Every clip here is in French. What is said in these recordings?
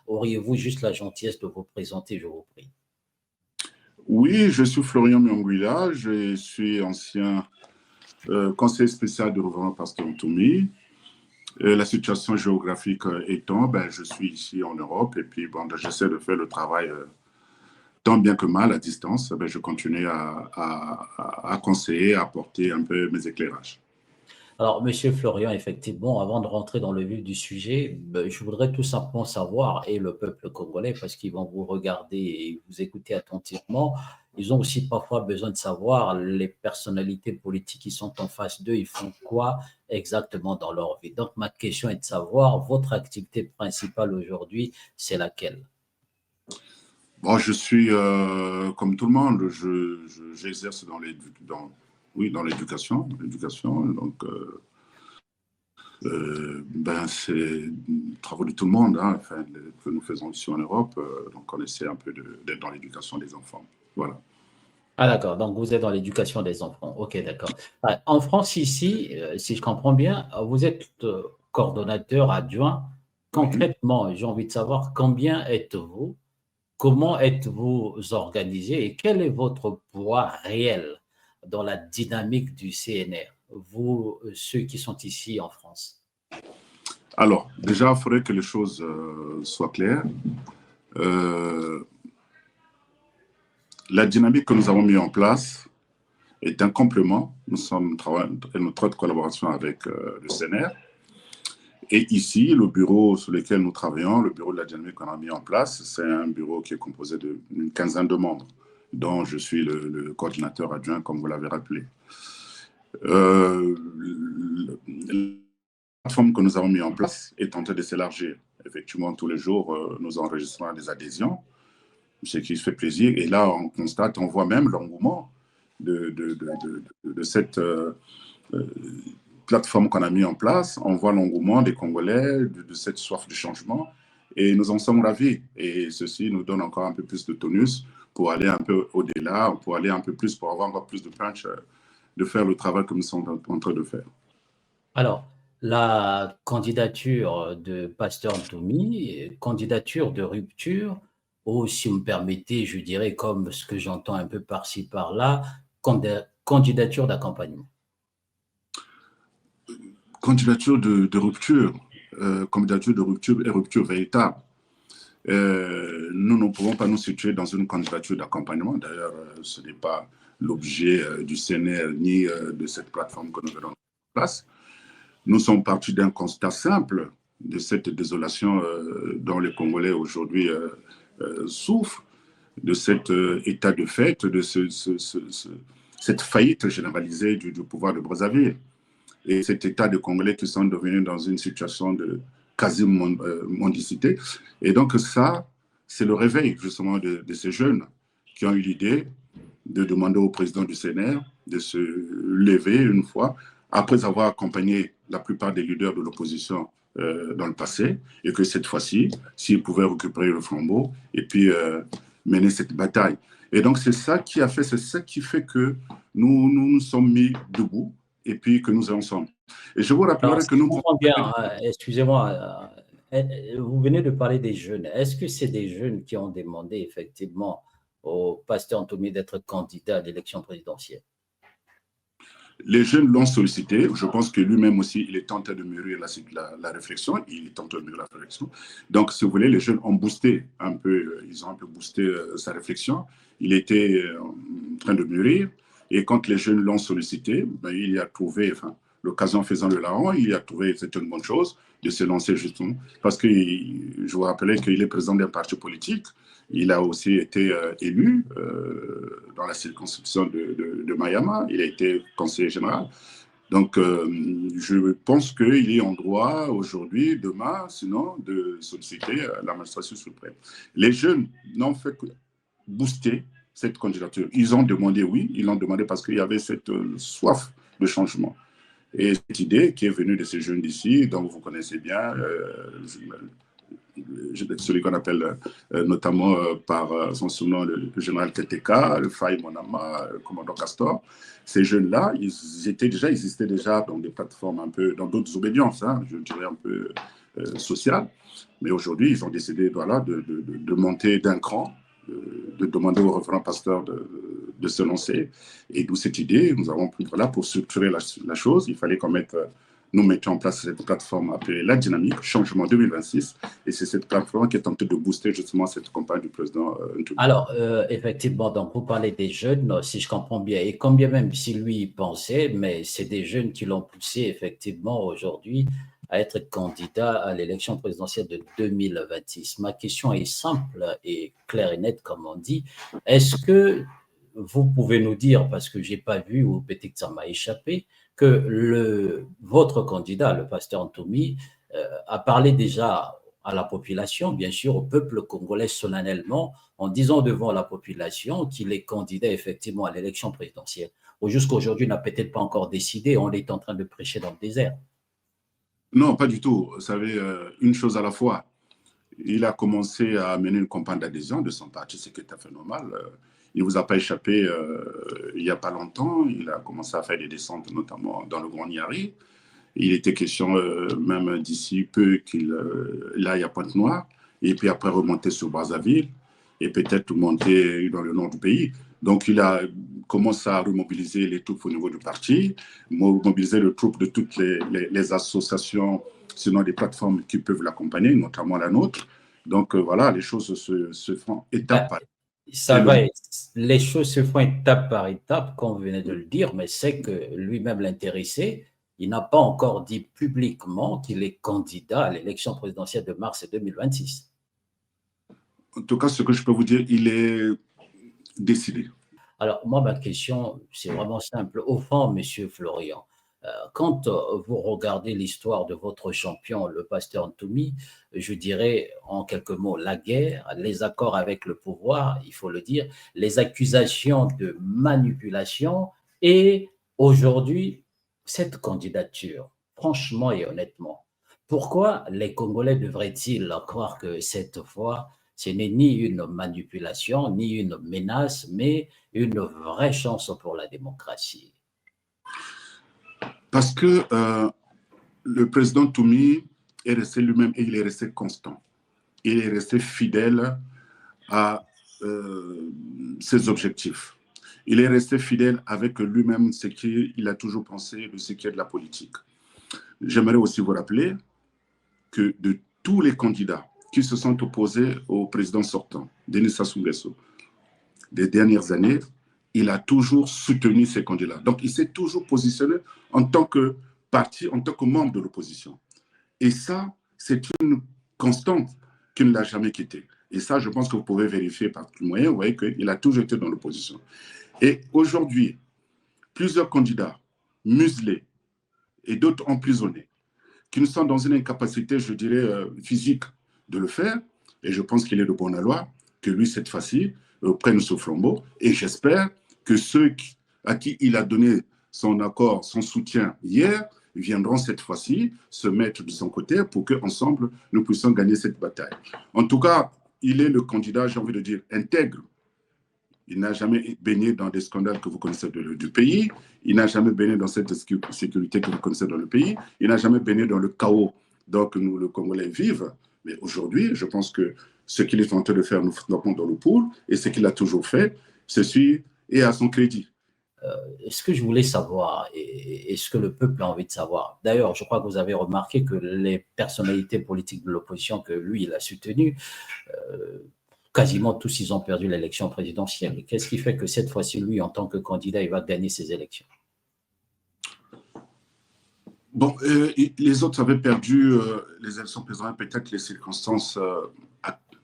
Auriez-vous juste la gentillesse de vous présenter, je vous prie? Oui, je suis Florian Mianguila, je suis ancien conseiller spécial du gouvernement Pasteur Ntoumi. La situation géographique étant, je suis ici en Europe et puis j'essaie de faire le travail tant bien que mal à distance. Je continue à conseiller, à apporter un peu mes éclairages. Alors, Monsieur Florian, effectivement, avant de rentrer dans le vif du sujet, je voudrais tout simplement savoir, et le peuple congolais, parce qu'ils vont vous regarder et vous écouter attentivement, ils ont aussi parfois besoin de savoir les personnalités politiques qui sont en face d'eux, ils font quoi exactement dans leur vie. Donc, ma question est de savoir, votre activité principale aujourd'hui, c'est laquelle? Bon, je suis comme tout le monde, j'exerce oui, dans l'éducation. Donc, c'est les travaux de tout le monde, hein, enfin, que nous faisons ici en Europe. Donc, on essaie un peu d'être dans l'éducation des enfants. Voilà. Ah d'accord, donc vous êtes dans l'éducation des enfants. Ok, d'accord. Ah, en France, ici, si je comprends bien, vous êtes coordonnateur adjoint. Oui. Concrètement, j'ai envie de savoir combien êtes-vous, comment êtes-vous organisé et quel est votre poids réel dans la dynamique du CNR, vous, ceux qui sont ici en France. Alors, déjà, il faudrait que les choses soient claires. Euh, la dynamique que nous avons mis en place est un complément. Nous sommes en notre collaboration avec le CNR. Et ici, le bureau sur lequel nous travaillons, le bureau de la dynamique qu'on a mis en place, c'est un bureau qui est composé d'une quinzaine de membres, dont je suis le coordinateur adjoint, comme vous l'avez rappelé. La plateforme que nous avons mis en place est en train de s'élargir. Effectivement, tous les jours, nous enregistrons des adhésions, ce qui fait plaisir. Et là, on constate, on voit même l'engouement de cette plateforme qu'on a mis en place. On voit l'engouement des Congolais, de cette soif de changement. Et nous en sommes ravis. Et ceci nous donne encore un peu plus de tonus pour aller un peu au-delà, pour aller un peu plus, pour avoir encore plus de punch, de faire le travail que nous sommes en train de faire. Alors, la candidature de Pasteur Ntoumi, candidature de rupture, ou si vous me permettez, je dirais comme ce que j'entends un peu par-ci, par-là, candidature d'accompagnement. Candidature de rupture, candidature de rupture et rupture véritable. Nous ne pouvons pas nous situer dans une candidature d'accompagnement. D'ailleurs, ce n'est pas l'objet du CNR ni de cette plateforme que nous avons en place. Nous sommes partis d'un constat simple de cette désolation dont les Congolais aujourd'hui souffrent, de cet état de fait, de cette faillite généralisée du pouvoir de Brazzaville. Et cet état de Congolais qui sont devenus dans une situation de quasi-mendicité. Et donc ça, c'est le réveil justement de ces jeunes qui ont eu l'idée de demander au président du CNR de se lever une fois, après avoir accompagné la plupart des leaders de l'opposition dans le passé, et que cette fois-ci, s'ils pouvaient récupérer le flambeau et puis mener cette bataille. Et donc c'est ça qui a fait, c'est ça qui fait que nous sommes mis debout et puis que nous sommes ensemble. Et je vous Alors, rappellerai si que je nous... comprends bien, excusez-moi, vous venez de parler des jeunes. Est-ce que c'est des jeunes qui ont demandé effectivement au pasteur Ntoumi d'être candidat à l'élection présidentielle? Les jeunes l'ont sollicité. Je pense que lui-même aussi, il est tenté de mûrir la réflexion. Il est tenté de mûrir la réflexion. Donc, si vous voulez, les jeunes ont boosté un peu, ils ont un peu boosté sa réflexion. Il était en train de mûrir. Et quand les jeunes l'ont sollicité, il y a trouvé, enfin, l'occasion faisant le larron, il y a trouvé, c'est une bonne chose, de se lancer justement. Parce que je vous rappelais qu'il est président d'un parti politique. Il a aussi été élu dans la circonscription de Mayama. Il a été conseiller général. Donc, je pense qu'il est en droit aujourd'hui, demain, sinon, de solliciter la magistration suprême. Les jeunes n'ont fait que booster cette candidature. Ils ont demandé, oui, ils l'ont demandé parce qu'il y avait cette soif de changement. Et cette idée qui est venue de ces jeunes d'ici, dont vous connaissez bien, celui qu'on appelle notamment par son surnom le général Teteka, le Faye Monama, le commandant Castor. Ces jeunes-là, ils existaient déjà dans des plateformes un peu, dans d'autres obédiences, hein, je dirais un peu sociale. Mais aujourd'hui, ils ont décidé voilà, de monter d'un cran, de demander au référent pasteur de se lancer. Et d'où cette idée, nous avons pris, voilà, pour structurer la chose, il fallait nous mettions en place cette plateforme appelée La Dynamique, Changement 2026. Et c'est cette plateforme qui est en train de booster justement cette campagne du président Ntoumi. Alors, effectivement, donc vous parlez des jeunes, si je comprends bien, et combien même si lui pensait, mais c'est des jeunes qui l'ont poussé effectivement aujourd'hui à être candidat à l'élection présidentielle de 2026. Ma question est simple et claire et nette, comme on dit. Est-ce que vous pouvez nous dire, parce que je n'ai pas vu ou peut-être que ça m'a échappé, que votre candidat, le pasteur Ntoumi, a parlé déjà à la population, bien sûr, au peuple congolais solennellement, en disant devant la population qu'il est candidat effectivement à l'élection présidentielle. Ou jusqu'à aujourd'hui, n'a peut-être pas encore décidé, on est en train de prêcher dans le désert. Non, pas du tout. Vous savez, une chose à la fois. Il a commencé à mener une campagne d'adhésion de son parti, ce qui est tout à fait normal. Il ne vous a pas échappé il n'y a pas longtemps. Il a commencé à faire des descentes, notamment dans le Grand Niari. Il était question même d'ici peu qu'il aille à Pointe-Noire, et puis après remonter sur Brazzaville, et peut-être monter dans le nord du pays. Donc il a commencé à remobiliser les troupes au niveau du parti, mobiliser les troupes de toutes les associations, sinon des plateformes qui peuvent l'accompagner, notamment la nôtre. Donc voilà, les choses se font étape par étape. Les choses se font étape par étape, comme vous venez de le dire, mais c'est que lui-même l'intéressé, il n'a pas encore dit publiquement qu'il est candidat à l'élection présidentielle de mars 2026. En tout cas, ce que je peux vous dire, il est décidé. Alors, moi, ma question, c'est vraiment simple. Au fond, Monsieur Florian, quand vous regardez l'histoire de votre champion, le pasteur Ntoumi, je dirais en quelques mots la guerre, les accords avec le pouvoir, il faut le dire, les accusations de manipulation et aujourd'hui, cette candidature, franchement et honnêtement, pourquoi les Congolais devraient-ils croire que cette fois, ce n'est ni une manipulation, ni une menace, mais une vraie chance pour la démocratie? Parce que le président Toumi est resté lui-même et il est resté constant. Il est resté fidèle à ses objectifs. Il est resté fidèle avec lui-même ce qu'il a toujours pensé de ce qui est de la politique. J'aimerais aussi vous rappeler que de tous les candidats qui se sont opposés au président sortant, Denis Sassou Nguesso, des dernières années, il a toujours soutenu ces candidats. Donc, il s'est toujours positionné en tant que parti, en tant que membre de l'opposition. Et ça, c'est une constante qui ne l'a jamais quitté. Et ça, je pense que vous pouvez vérifier par tout moyen. Vous voyez qu'il a toujours été dans l'opposition. Et aujourd'hui, plusieurs candidats muselés et d'autres emprisonnés, qui ne sont dans une incapacité, je dirais, physique de le faire. Et je pense qu'il est de bonne loi que lui, cette fois-ci, prenne ce flambeau. Et j'espère que ceux à qui il a donné son accord, son soutien hier, viendront cette fois-ci se mettre de son côté pour qu'ensemble, nous puissions gagner cette bataille. En tout cas, il est le candidat, j'ai envie de dire, intègre. Il n'a jamais baigné dans des scandales que vous connaissez du pays. Il n'a jamais baigné dans cette sécurité que vous connaissez dans le pays. Il n'a jamais baigné dans le chaos que nous, le Congolais, vivent. Mais aujourd'hui, je pense que ce qu'il est en train de faire, nous flottons dans le pool, et ce qu'il a toujours fait, ceci est à son crédit. Ce que je voulais savoir, et ce que le peuple a envie de savoir, d'ailleurs, je crois que vous avez remarqué que les personnalités politiques de l'opposition que lui, il a soutenues, quasiment tous, ils ont perdu l'élection présidentielle. Qu'est-ce qui fait que cette fois-ci, lui, en tant que candidat, il va gagner ces élections? Bon, les autres avaient perdu les élections présidentielles. Peut-être les circonstances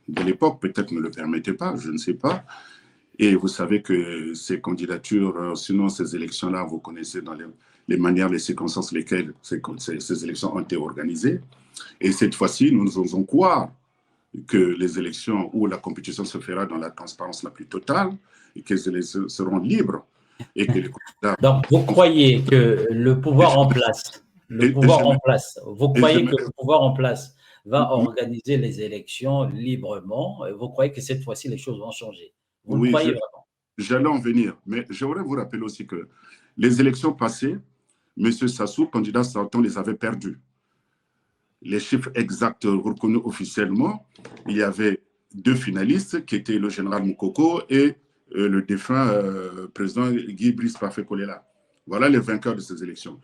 de l'époque, peut-être ne le permettaient pas, je ne sais pas. Et vous savez que ces candidatures, sinon ces élections-là, vous connaissez dans les manières, les circonstances lesquelles ces élections ont été organisées. Et cette fois-ci, nous osons croire que les élections où la compétition se fera dans la transparence la plus totale et qu'elles seront libres. Et que les candidats... Donc, vous croyez que le pouvoir en place, vous croyez que le pouvoir en place va organiser les élections librement? Vous croyez que cette fois-ci, les choses vont changer? Vous le croyez vraiment? J'allais en venir, mais j'aimerais vous rappeler aussi que les élections passées, M. Sassou, candidat sortant, les avait perdues. les chiffres exacts reconnus officiellement, il y avait 2 finalistes qui étaient le général Moukoko et le défunt président Guy Brice Parfait-Kolela. Voilà les vainqueurs de ces élections.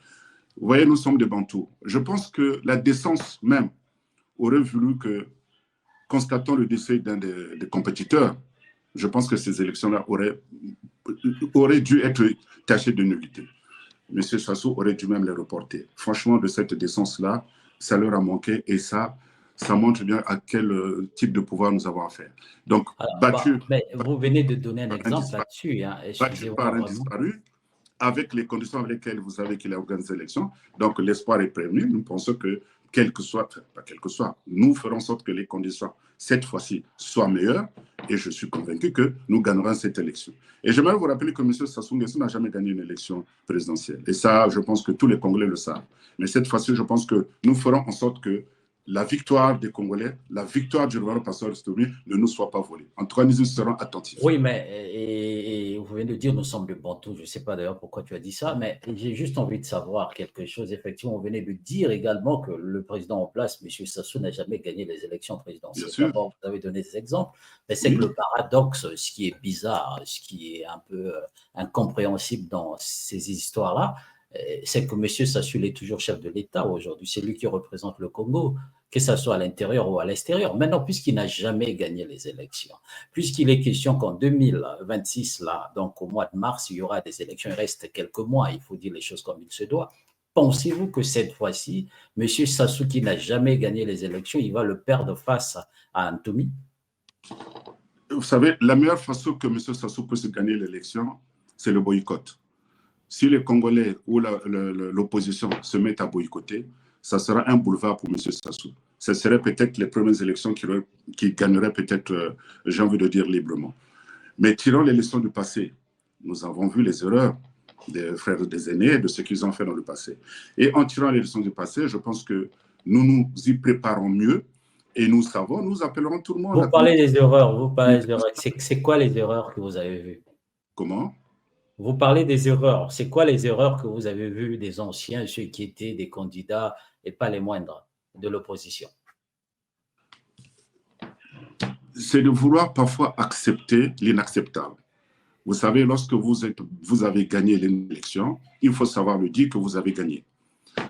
Vous voyez, nous sommes des Bantous. Je pense que la décence même aurait voulu que, constatant le décès d'un des compétiteurs, je pense que ces élections-là auraient dû être tachées de nullité. M. Sassou aurait dû même les reporter. Franchement, de cette décence-là, ça leur a manqué et ça montre bien à quel type de pouvoir nous avons affaire. Donc, Alors, mais vous venez de donner un exemple là-dessus. Hein. Battu par un disparu, avec les conditions avec lesquelles vous savez qu'il a organisé l'élection. Donc, l'espoir est prévenu. Nous pensons que, nous ferons en sorte que les conditions, cette fois-ci, soient meilleures. Et je suis convaincu que nous gagnerons cette élection. Et j'aimerais vous rappeler que M. Sassou Nguesso n'a jamais gagné une élection présidentielle. Et ça, je pense que tous les Congolais le savent. Mais cette fois-ci, je pense que nous ferons en sorte que la victoire des Congolais, la victoire du gouvernement Pasteur Stomy ne nous soit pas volée. En tout cas, nous y serons attentifs. Oui, mais et vous venez de dire nous sommes des Bantous. Je ne sais pas d'ailleurs pourquoi tu as dit ça, mais j'ai juste envie de savoir quelque chose. Effectivement, vous venez de dire également que le président en place, M. Sassou, n'a jamais gagné les élections présidentielles. D'abord, vous avez donné des exemples, mais c'est que le paradoxe, ce qui est bizarre, ce qui est un peu incompréhensible dans ces histoires-là, c'est que M. Sassou est toujours chef de l'État aujourd'hui. C'est lui qui représente le Congo, que ce soit à l'intérieur ou à l'extérieur. Maintenant, puisqu'il n'a jamais gagné les élections, puisqu'il est question qu'en 2026, là, donc au mois de mars, il y aura des élections, il reste quelques mois, il faut dire les choses comme il se doit. Pensez-vous que cette fois-ci, M. Sassou, qui n'a jamais gagné les élections, il va le perdre face à Antoumi? Vous savez, la meilleure façon que M. Sassou puisse gagner l'élection, c'est le boycott. Si les Congolais ou l'opposition se mettent à boycotter, ça sera un boulevard pour M. Sassou. Ce serait peut-être les premières élections qui gagneraient peut-être, j'ai envie de dire, librement. Mais tirant les leçons du passé, nous avons vu les erreurs des frères des aînés, de ce qu'ils ont fait dans le passé. Et en tirant les leçons du passé, je pense que nous nous y préparons mieux et nous savons, nous appellerons tout le monde. Vous parlez des erreurs, c'est quoi les erreurs que vous avez vues? Comment? Vous parlez des erreurs. C'est quoi les erreurs que vous avez vues des anciens, ceux qui étaient des candidats et pas les moindres de l'opposition? C'est de vouloir parfois accepter l'inacceptable. Vous savez, lorsque vous avez gagné l'élection, il faut savoir le dire que vous avez gagné.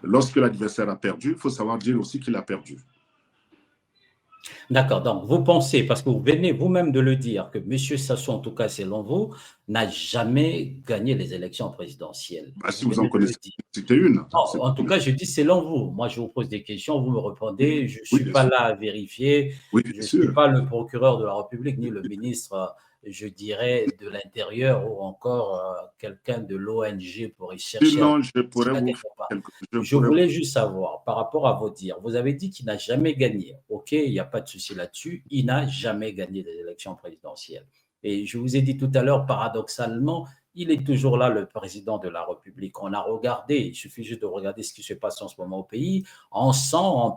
Lorsque l'adversaire a perdu, il faut savoir dire aussi qu'il a perdu. D'accord, donc vous pensez, parce que vous venez vous-même de le dire, que M. Sassou, en tout cas selon vous, n'a jamais gagné les élections présidentielles. Bah, si vous en connaissez, c'était une. Non, en tout cas, je dis selon vous. Moi, je vous pose des questions, vous me répondez. Je ne suis pas là à vérifier. Je ne suis pas le procureur de la République, ni le ministre, je dirais, de l'Intérieur ou encore quelqu'un de l'ONG pour y chercher. Non, je pourrais vous Je voulais juste savoir, par rapport à vos dires, vous avez dit qu'il n'a jamais gagné. OK, il n'y a pas de souci là-dessus. Il n'a jamais gagné des élections présidentielles. Et je vous ai dit tout à l'heure, paradoxalement, il est toujours là, le président de la République. On a regardé, il suffit juste de regarder ce qui se passe en ce moment au pays, en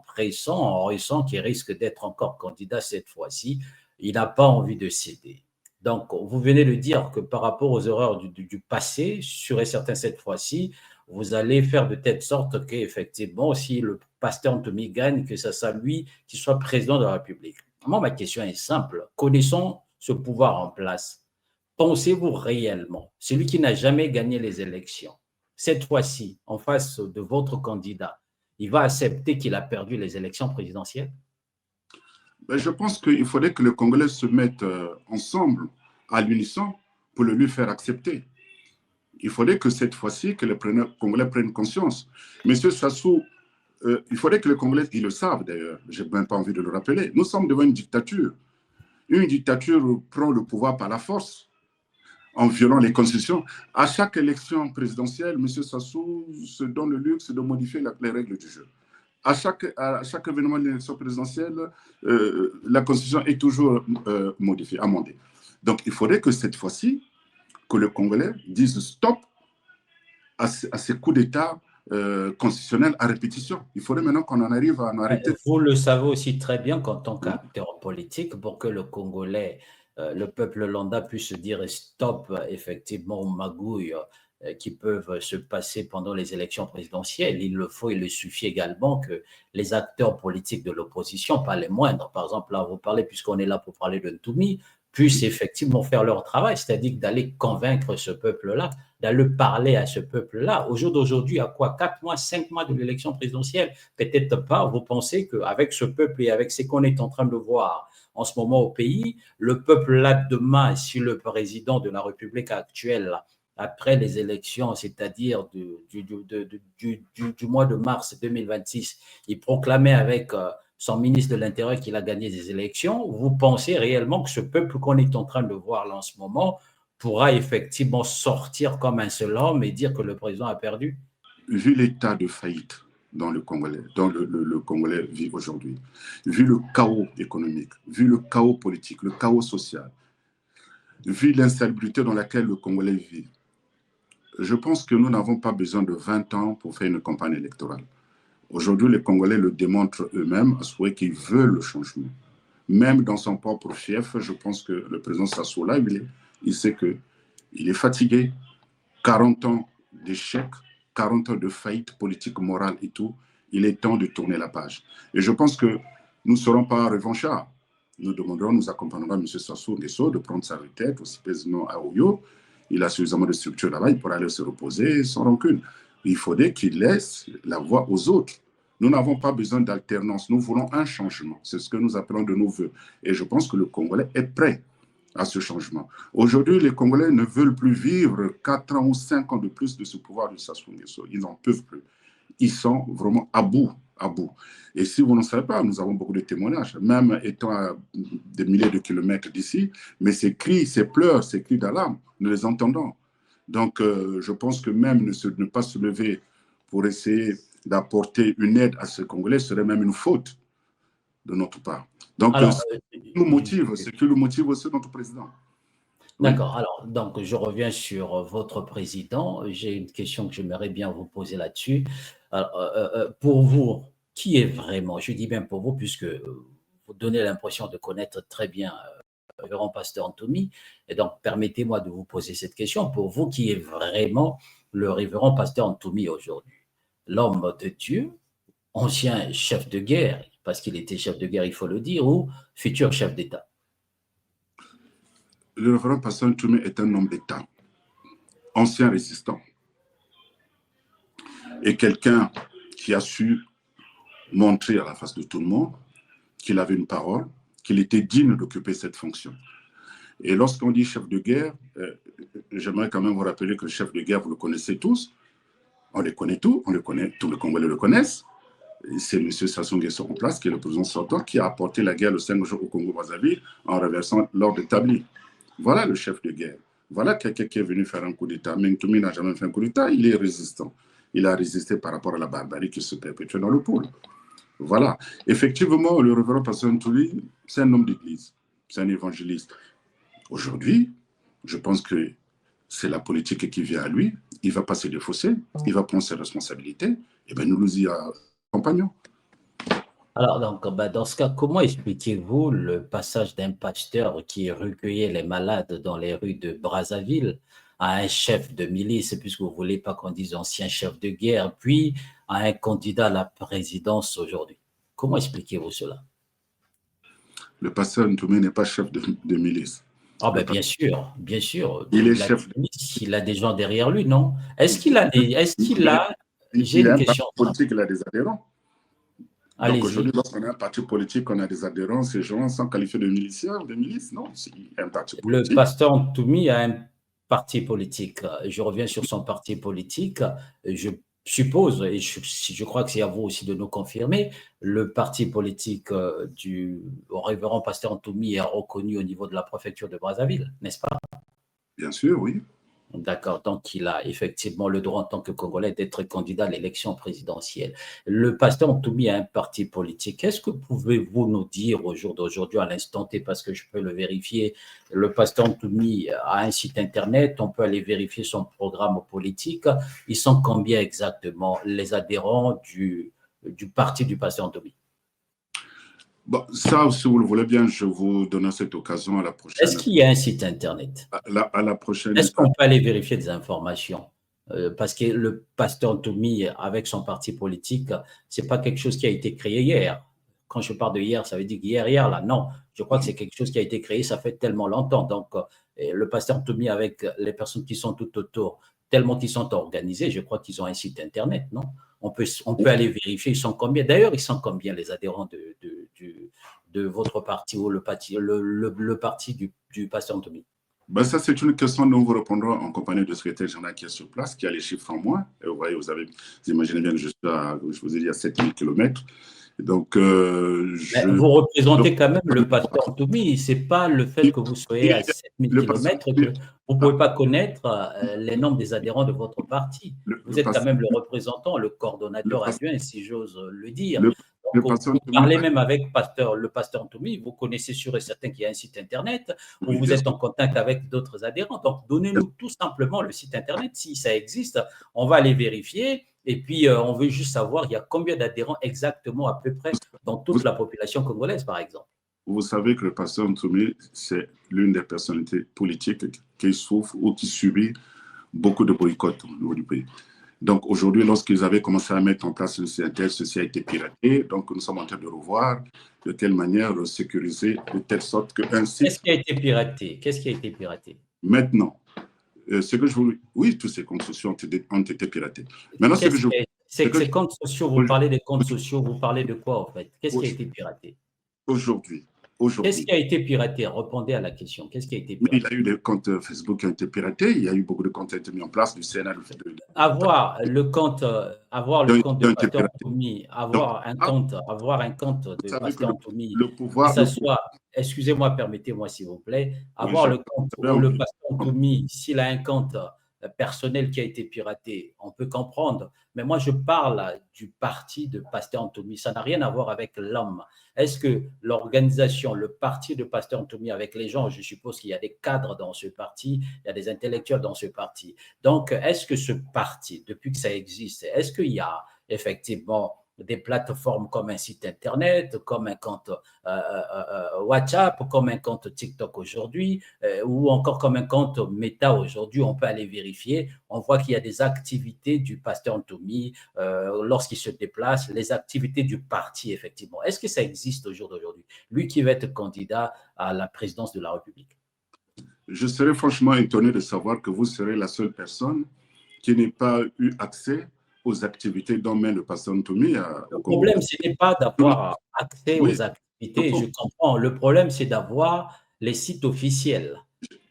pressant, en ressent qu'il risque d'être encore candidat cette fois-ci. Il n'a pas envie de céder. Donc, vous venez de dire que par rapport aux erreurs du passé, sûr et certain cette fois-ci, vous allez faire de telle sorte qu'effectivement, si le pasteur Antoumi gagne, que ça soit lui qui soit président de la République. Moi, ma question est simple. Connaissons ce pouvoir en place. Pensez-vous réellement, celui qui n'a jamais gagné les élections, cette fois-ci, en face de votre candidat, il va accepter qu'il a perdu les élections présidentielles? Je pense qu'il faudrait que les Congolais se mettent ensemble, à l'unisson, pour le lui faire accepter. Il faudrait que cette fois-ci, que les Congolais prennent conscience. Monsieur Sassou, il faudrait que les Congolais, ils le savent d'ailleurs, je n'ai même pas envie de le rappeler, nous sommes devant une dictature. Une dictature prend le pouvoir par la force, en violant les constitutions. À chaque élection présidentielle, M. Sassou se donne le luxe de modifier les règles du jeu. À chaque événement de l'élection présidentielle, la constitution est toujours modifiée, amendée. Donc, il faudrait que cette fois-ci, que les Congolais disent stop à ces coups d'État constitutionnels à répétition. Il faudrait maintenant qu'on en arrive à en arrêter. Vous le savez aussi très bien qu'en tant qu'acteur politique, pour que le Congolais, le peuple lambda puisse dire stop effectivement aux magouilles qui peuvent se passer pendant les élections présidentielles. Il le faut, il le suffit également que les acteurs politiques de l'opposition, pas les moindres, par exemple, là, vous parlez, puisqu'on est là pour parler de Ntoumi, puissent effectivement faire leur travail, c'est-à-dire d'aller convaincre ce peuple-là, d'aller parler à ce peuple-là. Au jour d'aujourd'hui, à quoi 4 mois, 5 mois de l'élection présidentielle? Peut-être pas. Vous pensez qu'avec ce peuple et avec ce qu'on est en train de voir en ce moment au pays, le peuple-là demain, si le président de la République actuelle, après les élections, c'est-à-dire du mois de mars 2026, il proclamait avec son ministre de l'Intérieur qu'il a gagné des élections, vous pensez réellement que ce peuple qu'on est en train de voir là en ce moment pourra effectivement sortir comme un seul homme et dire que le président a perdu? Vu l'état de faillite dont le Congolais vit aujourd'hui, vu le chaos économique, vu le chaos politique, le chaos social, vu l'insalubrité dans laquelle le Congolais vit, je pense que nous n'avons pas besoin de 20 ans pour faire une campagne électorale. Aujourd'hui, les Congolais le démontrent eux-mêmes, à souhait qu'ils veulent le changement. Même dans son propre fief, je pense que le président Sassou là, il sait qu'il est fatigué. 40 ans d'échecs, 40 ans de faillite politique, morale et tout. Il est temps de tourner la page. Et je pense que nous ne serons pas revanchards. Nous demanderons, nous accompagnerons M. Sassou Nguesso de prendre sa retraite, aussi président à Oyo. Il a suffisamment de structure là-bas, il pourra aller se reposer sans rancune. Il faudrait qu'il laisse la voix aux autres. Nous n'avons pas besoin d'alternance. Nous voulons un changement. C'est ce que nous appelons de nos voeux. Et je pense que le Congolais est prêt à ce changement. Aujourd'hui, les Congolais ne veulent plus vivre 4 ans ou 5 ans de plus de ce pouvoir de Sassou Nguesso. Ils n'en peuvent plus. Ils sont vraiment à bout, à bout. Et si vous ne savez pas, nous avons beaucoup de témoignages, même étant à des milliers de kilomètres d'ici, mais ces cris, ces pleurs, ces cris d'alarme, nous les entendons. Donc, je pense que même ne pas se lever pour essayer d'apporter une aide à ces Congolais serait même une faute de notre part. Donc, ce qui nous motive, c'est que le motive aussi notre président. D'accord. Oui. Alors, donc, je reviens sur votre président. J'ai une question que j'aimerais bien vous poser là-dessus. Pour vous, qui est vraiment, je dis bien pour vous, puisque vous donnez l'impression de connaître très bien le révérend pasteur Ntoumi, et donc permettez-moi de vous poser cette question. Pour vous, qui est vraiment le révérend pasteur Ntoumi aujourd'hui? L'homme de Dieu, ancien chef de guerre, parce qu'il était chef de guerre, il faut le dire, ou futur chef d'État? Le révérend pasteur Ntoumi est un homme d'État, ancien résistant, et quelqu'un qui a su montrer à la face de tout le monde qu'il avait une parole, qu'il était digne d'occuper cette fonction. Et lorsqu'on dit chef de guerre, j'aimerais quand même vous rappeler que le chef de guerre, vous le connaissez tous, on les connaît tous, tous les Congolais le connaissent. C'est M. Sassou Nguesso en place, qui est le président sortant, qui a apporté la guerre le 5 jours au Congo-Brazzaville en renversant l'ordre établi. Voilà le chef de guerre. Voilà quelqu'un qui est venu faire un coup d'État. Mais Ntoumi n'a jamais fait un coup d'État, il est résistant. Il a résisté par rapport à la barbarie qui se perpétuait dans le pôle. Voilà. Effectivement, le révérend pasteur Ntoumi, c'est un homme d'église, c'est un évangéliste. Aujourd'hui, je pense que c'est la politique qui vient à lui. Il va passer des fossés, il va prendre ses responsabilités, et bien nous y accompagnons. Alors, donc, dans ce cas, comment expliquez-vous le passage d'un pasteur qui recueillait les malades dans les rues de Brazzaville à un chef de milice, puisque vous ne voulez pas qu'on dise ancien chef de guerre, puis à un candidat à la présidence aujourd'hui? Comment expliquez-vous cela? Le pasteur Ntoumi n'est pas chef de milice. Ah ben bien sûr, bien sûr. Il est chef. Il a des gens derrière lui, non? Est-ce qu'il a des... J'ai une question. Politique, il a des adhérents. Donc aujourd'hui, Allez-y. lorsqu'on a un parti politique, on a des adhérents, ces gens sont qualifiés de miliciens, de milices, non? C'est un parti politique. Le pasteur Ntoumi a un parti politique. Je reviens sur son parti politique. Je suppose, et je crois que c'est à vous aussi de nous confirmer, le parti politique du révérend pasteur Ntoumi est reconnu au niveau de la préfecture de Brazzaville, n'est-ce pas? Bien sûr, oui. D'accord, donc il a effectivement le droit en tant que Congolais d'être candidat à l'élection présidentielle. Le pasteur Ntoumi a un parti politique. Est-ce que pouvez-vous nous dire au jour d'aujourd'hui, à l'instant T, parce que je peux le vérifier, le pasteur Ntoumi a un site internet, on peut aller vérifier son programme politique. Ils sont combien exactement les adhérents du parti du pasteur Ntoumi? Bon, ça, si vous le voulez bien, je vous donne cette occasion à la prochaine. Est-ce qu'il y a un site internet? À la prochaine. Est-ce qu'on peut aller vérifier des informations? Parce que le pasteur Ntoumi, avec son parti politique, c'est pas quelque chose qui a été créé hier. Quand je parle de hier, ça veut dire hier, là. Non, je crois que c'est quelque chose qui a été créé, ça fait tellement longtemps. Donc, le pasteur Ntoumi, avec les personnes qui sont tout autour, tellement qu'ils sont organisés, je crois qu'ils ont un site Internet, non? On peut aller vérifier, ils sont combien. D'ailleurs, ils sont combien les adhérents de votre parti ou le parti du pasteur Ntoumi? Ben ça, c'est une question dont vous répondrons en compagnie du secrétaire général qui est sur place, qui a les chiffres en moins. Et vous voyez, vous imaginez bien que je vous ai dit, à 7000 km. Donc, vous représentez quand même le pasteur Ntoumi. Ce n'est pas le fait que vous soyez à 7000 km que vous ne pouvez pas connaître les nombres des adhérents de votre parti. Vous êtes quand même le représentant, le coordonnateur adjoint, si j'ose le dire. Donc, vous parlez même avec le pasteur Ntoumi, vous connaissez sûr et certain qu'il y a un site Internet où vous êtes en contact avec d'autres adhérents. Donc, donnez-nous tout simplement le site Internet. Si ça existe, on va aller vérifier. Et puis, on veut juste savoir, il y a combien d'adhérents exactement à peu près dans toute la population congolaise, par exemple. Vous savez que le pasteur Ntoumi, c'est l'une des personnalités politiques qui souffre ou qui subit beaucoup de boycotts au niveau du pays. Donc aujourd'hui, lorsqu'ils avaient commencé à mettre en place le CNTS, ceci a été piraté. Donc nous sommes en train de revoir de telle manière sécuriser, de telle sorte qu'un site… Qu'est-ce qui a été piraté? Qu'est-ce qui a été piraté? Maintenant, ce que je voulais… Oui, tous ces comptes sociaux ont été piratés. Maintenant, ces comptes sociaux, vous parlez des comptes sociaux, vous parlez de quoi en fait? Qu'est-ce qui a été piraté? Aujourd'hui. Qu'est-ce qui a été piraté? Répondez à la question. Qu'est-ce qui a été piraté? Il y a eu des comptes Facebook qui ont été piratés. Il y a eu beaucoup de comptes qui ont été mis en place du Sénat. Avoir le compte de Pasteur Ntoumi, avoir un compte de Pasteur Ntoumi, que ça soit, excusez-moi, permettez-moi s'il vous plaît, avoir le compte ou le Pasteur Ntoumi, s'il a un compte personnel qui a été piraté, on peut comprendre. Mais moi, je parle du parti de Pasteur Ntoumi. Ça n'a rien à voir avec l'homme. Est-ce que l'organisation, le parti de Pasteur Ntoumi, avec les gens, je suppose qu'il y a des cadres dans ce parti, il y a des intellectuels dans ce parti. Donc, est-ce que ce parti, depuis que ça existe, est-ce qu'il y a effectivement des plateformes comme un site Internet, comme un compte WhatsApp, comme un compte TikTok aujourd'hui, ou encore comme un compte Meta aujourd'hui, on peut aller vérifier. On voit qu'il y a des activités du pasteur Ntoumi lorsqu'il se déplace, les activités du parti, effectivement. Est-ce que ça existe au jour d'aujourd'hui? Lui qui va être candidat à la présidence de la République. Je serais franchement étonné de savoir que vous serez la seule personne qui n'ait pas eu accès aux activités dont mène le pasteur Ntoumi. Le problème, ce n'est pas d'avoir accès aux activités, je comprends. Le problème, c'est d'avoir les sites officiels.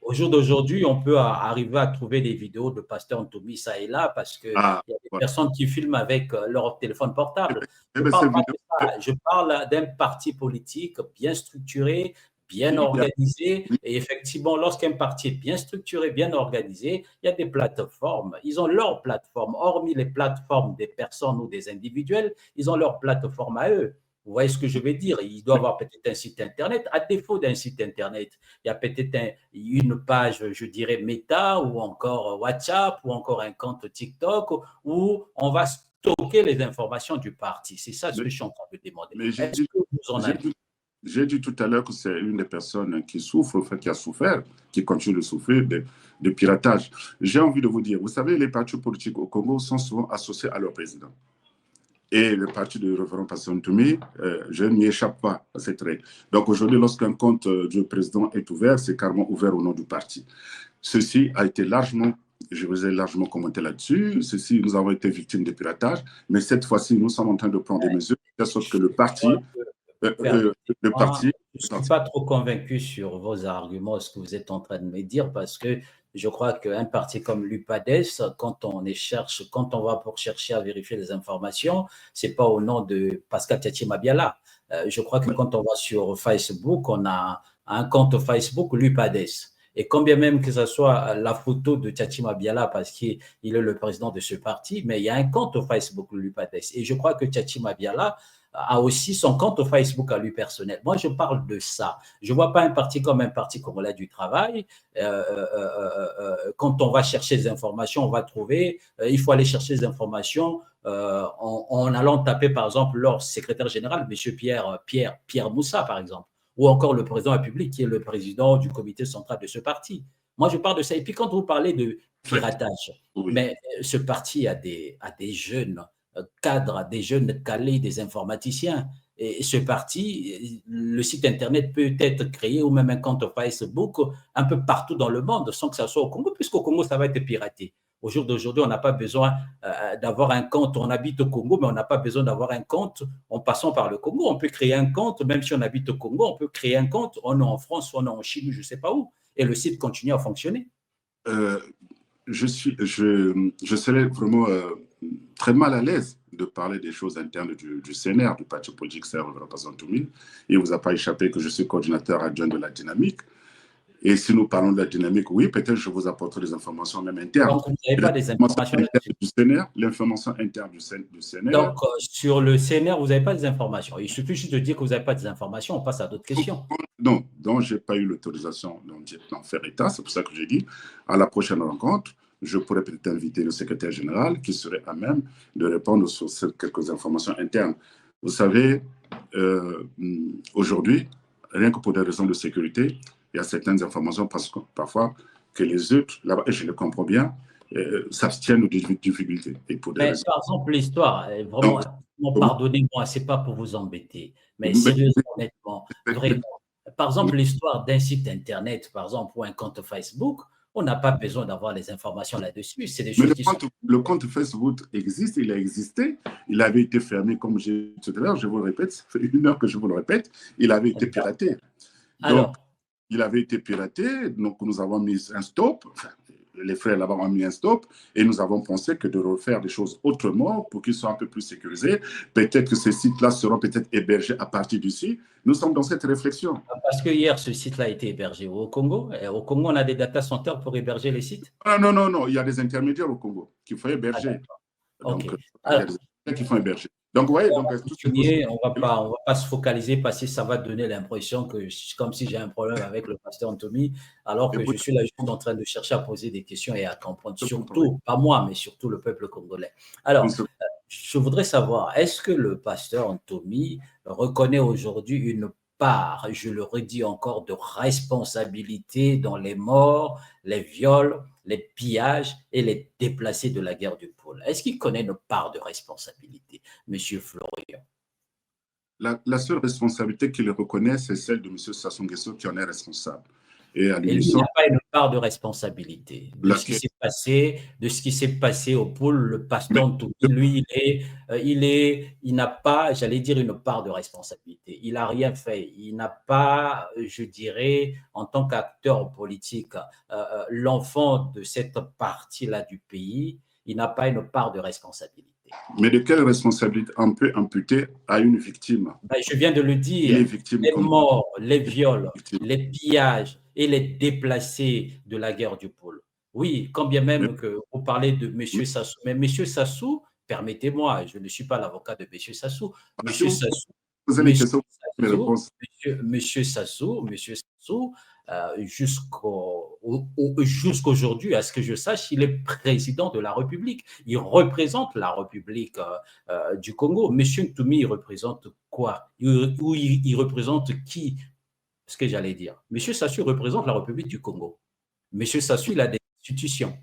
Au jour d'aujourd'hui, on peut arriver à trouver des vidéos de pasteur Ntoumi ça et là parce qu'il y a des personnes qui filment avec leur téléphone portable. Je parle d'un parti politique bien structuré, bien organisé. Et effectivement, lorsqu'un parti est bien structuré, bien organisé, il y a des plateformes. Ils ont leur plateforme. Hormis les plateformes des personnes ou des individuels, ils ont leur plateforme à eux. Vous voyez ce que je veux dire? Il doit avoir peut-être un site Internet. À défaut d'un site Internet, il y a peut-être une page, je dirais, Meta ou encore WhatsApp ou encore un compte TikTok où on va stocker les informations du parti. C'est ça ce que je suis en train de demander. Est-ce que vous en avez? J'ai dit tout à l'heure que c'est une des personnes qui souffre, enfin, qui a souffert, qui continue de souffrir de piratage. J'ai envie de vous dire, vous savez, les partis politiques au Congo sont souvent associés à leur président. Et le parti du révérend Pasteur Ntoumi, je n'y échappe pas à cette règle. Donc aujourd'hui, lorsqu'un compte du président est ouvert, c'est carrément ouvert au nom du parti. Ceci a été largement, je vous ai largement commenté là-dessus, ceci, nous avons été victimes de piratage, mais cette fois-ci, nous sommes en train de prendre des mesures, de sorte que le parti… je ne suis pas trop convaincu sur vos arguments, ce que vous êtes en train de me dire, parce que je crois qu'un parti comme l'UPADES, quand on va pour chercher à vérifier les informations, ce n'est pas au nom de Pascal Tchatchi Mabiala. Je crois que quand on va sur Facebook, on a un compte Facebook, l'UPADES. Et combien même que ce soit la photo de Tchatchi Mabiala, parce qu'il est le président de ce parti, mais il y a un compte Facebook, l'UPADES. Et je crois que Tchatchi Mabiala a aussi son compte Facebook à lui personnel. Moi, je parle de ça. Je ne vois pas un parti comme un parti congolais du travail. Quand on va chercher des informations, on va trouver, il faut aller chercher des informations en allant taper, par exemple, leur secrétaire général, M. Pierre Moussa, par exemple, ou encore le président de la République, qui est le président du comité central de ce parti. Moi, je parle de ça. Et puis, quand vous parlez de piratage, Oui. mais ce parti a des jeunes cadres, des jeunes calés, des informaticiens. Et ce parti, le site Internet peut être créé ou même un compte Facebook un peu partout dans le monde sans que ça soit au Congo, puisqu'au Congo, ça va être piraté. Au jour d'aujourd'hui, on n'a pas besoin d'avoir un compte. On habite au Congo, mais on n'a pas besoin d'avoir un compte en passant par le Congo. On peut créer un compte, même si on habite au Congo, on peut créer un compte. On est en France, on est en Chine, je ne sais pas où. Et le site continue à fonctionner. Euh, je serais vraiment très mal à l'aise de parler des choses internes du CNR, du parti politique Serre représentant 1000. Il ne vous a pas échappé que je suis coordinateur adjoint de la dynamique. Et si nous parlons de la dynamique, oui, peut-être je vous apporterai des informations même internes. Donc, vous n'avez pas des informations là-dessus. L'information interne du CNR. Donc, sur le CNR, vous n'avez pas des informations. Il suffit juste de dire que vous n'avez pas des informations, on passe à d'autres questions. Non, donc je n'ai pas eu l'autorisation d'en faire état. C'est pour ça que j'ai dit, à la prochaine rencontre, je pourrais peut-être inviter le secrétaire général qui serait à même de répondre sur quelques informations internes. Vous savez, aujourd'hui, rien que pour des raisons de sécurité, il y a certaines informations parfois que les autres, là-bas, et je le comprends bien, s'abstiennent des difficultés. Et pour des Mais raisons. par exemple, l'histoire, Donc, vraiment, pardonnez-moi, ce n'est pas pour vous embêter, mais sérieusement, honnêtement, vraiment, par exemple, l'histoire d'un site Internet, par exemple, ou un compte Facebook, on n'a pas besoin d'avoir les informations là-dessus. C'est des choses qui sont. Le compte Facebook existe, il a existé, il avait été fermé, comme j'ai dit tout à l'heure, je vous le répète, ça fait 1 heure que je vous le répète, il avait été piraté. Donc, Alors, il avait été piraté, donc nous avons mis un stop, enfin, les frères là-bas ont mis un stop, et nous avons pensé que de refaire des choses autrement pour qu'ils soient un peu plus sécurisés. Peut-être que ces sites-là seront peut-être hébergés à partir d'ici. Nous sommes dans cette réflexion. parce que hier, ce site-là a été hébergé au Congo. Et au Congo, on a des data centers pour héberger les sites. Ah, non, non, non, il y a des intermédiaires au Congo qu'il faut Ah, héberger. OK. Donc, il y Alors, a des intermédiaires qu'il faut héberger. Donc, vous voyez, donc, tout ce on va pas se focaliser parce que ça va donner l'impression que comme si j'ai un problème avec le pasteur Anthony, alors que je suis là juste en train de chercher à poser des questions et à comprendre, surtout, pas moi, mais surtout le peuple congolais. Alors, je voudrais savoir, est-ce que le pasteur Anthony reconnaît aujourd'hui une part, je le redis encore, de responsabilité dans les morts, les viols, les pillages et les déplacés de la guerre du pôle? Est-ce qu'il connaît une part de responsabilité, Monsieur Florian? La seule responsabilité qu'il reconnaît, c'est celle de M. Sassou Nguesso qui en est responsable. Et à Et lui, il n'a pas une part de responsabilité de ce qui s'est passé au pôle. Le pasteur Anthony, lui, il n'a pas, j'allais dire, une part de responsabilité. Il n'a rien fait. Il n'a pas, je dirais, en tant qu'acteur politique, l'enfant de cette partie-là du pays, il n'a pas une part de responsabilité. Mais de quelle responsabilité on peut imputer à une victime? Ben, je viens de le dire, les morts, les viols, les pillages et les déplacés de la guerre du pôle. Oui, quand bien même que vous parlez de M. Sassou, mais M. Sassou, permettez-moi, je ne suis pas l'avocat de M. Sassou. M. Sassou, jusqu'aujourd'hui, à ce que je sache, il est président de la République. Il représente la République du Congo. Monsieur Ntoumi, il représente quoi? Il représente qui? Ce que j'allais dire. Monsieur Sassou représente la République du Congo. Monsieur Sassou, il a des institutions.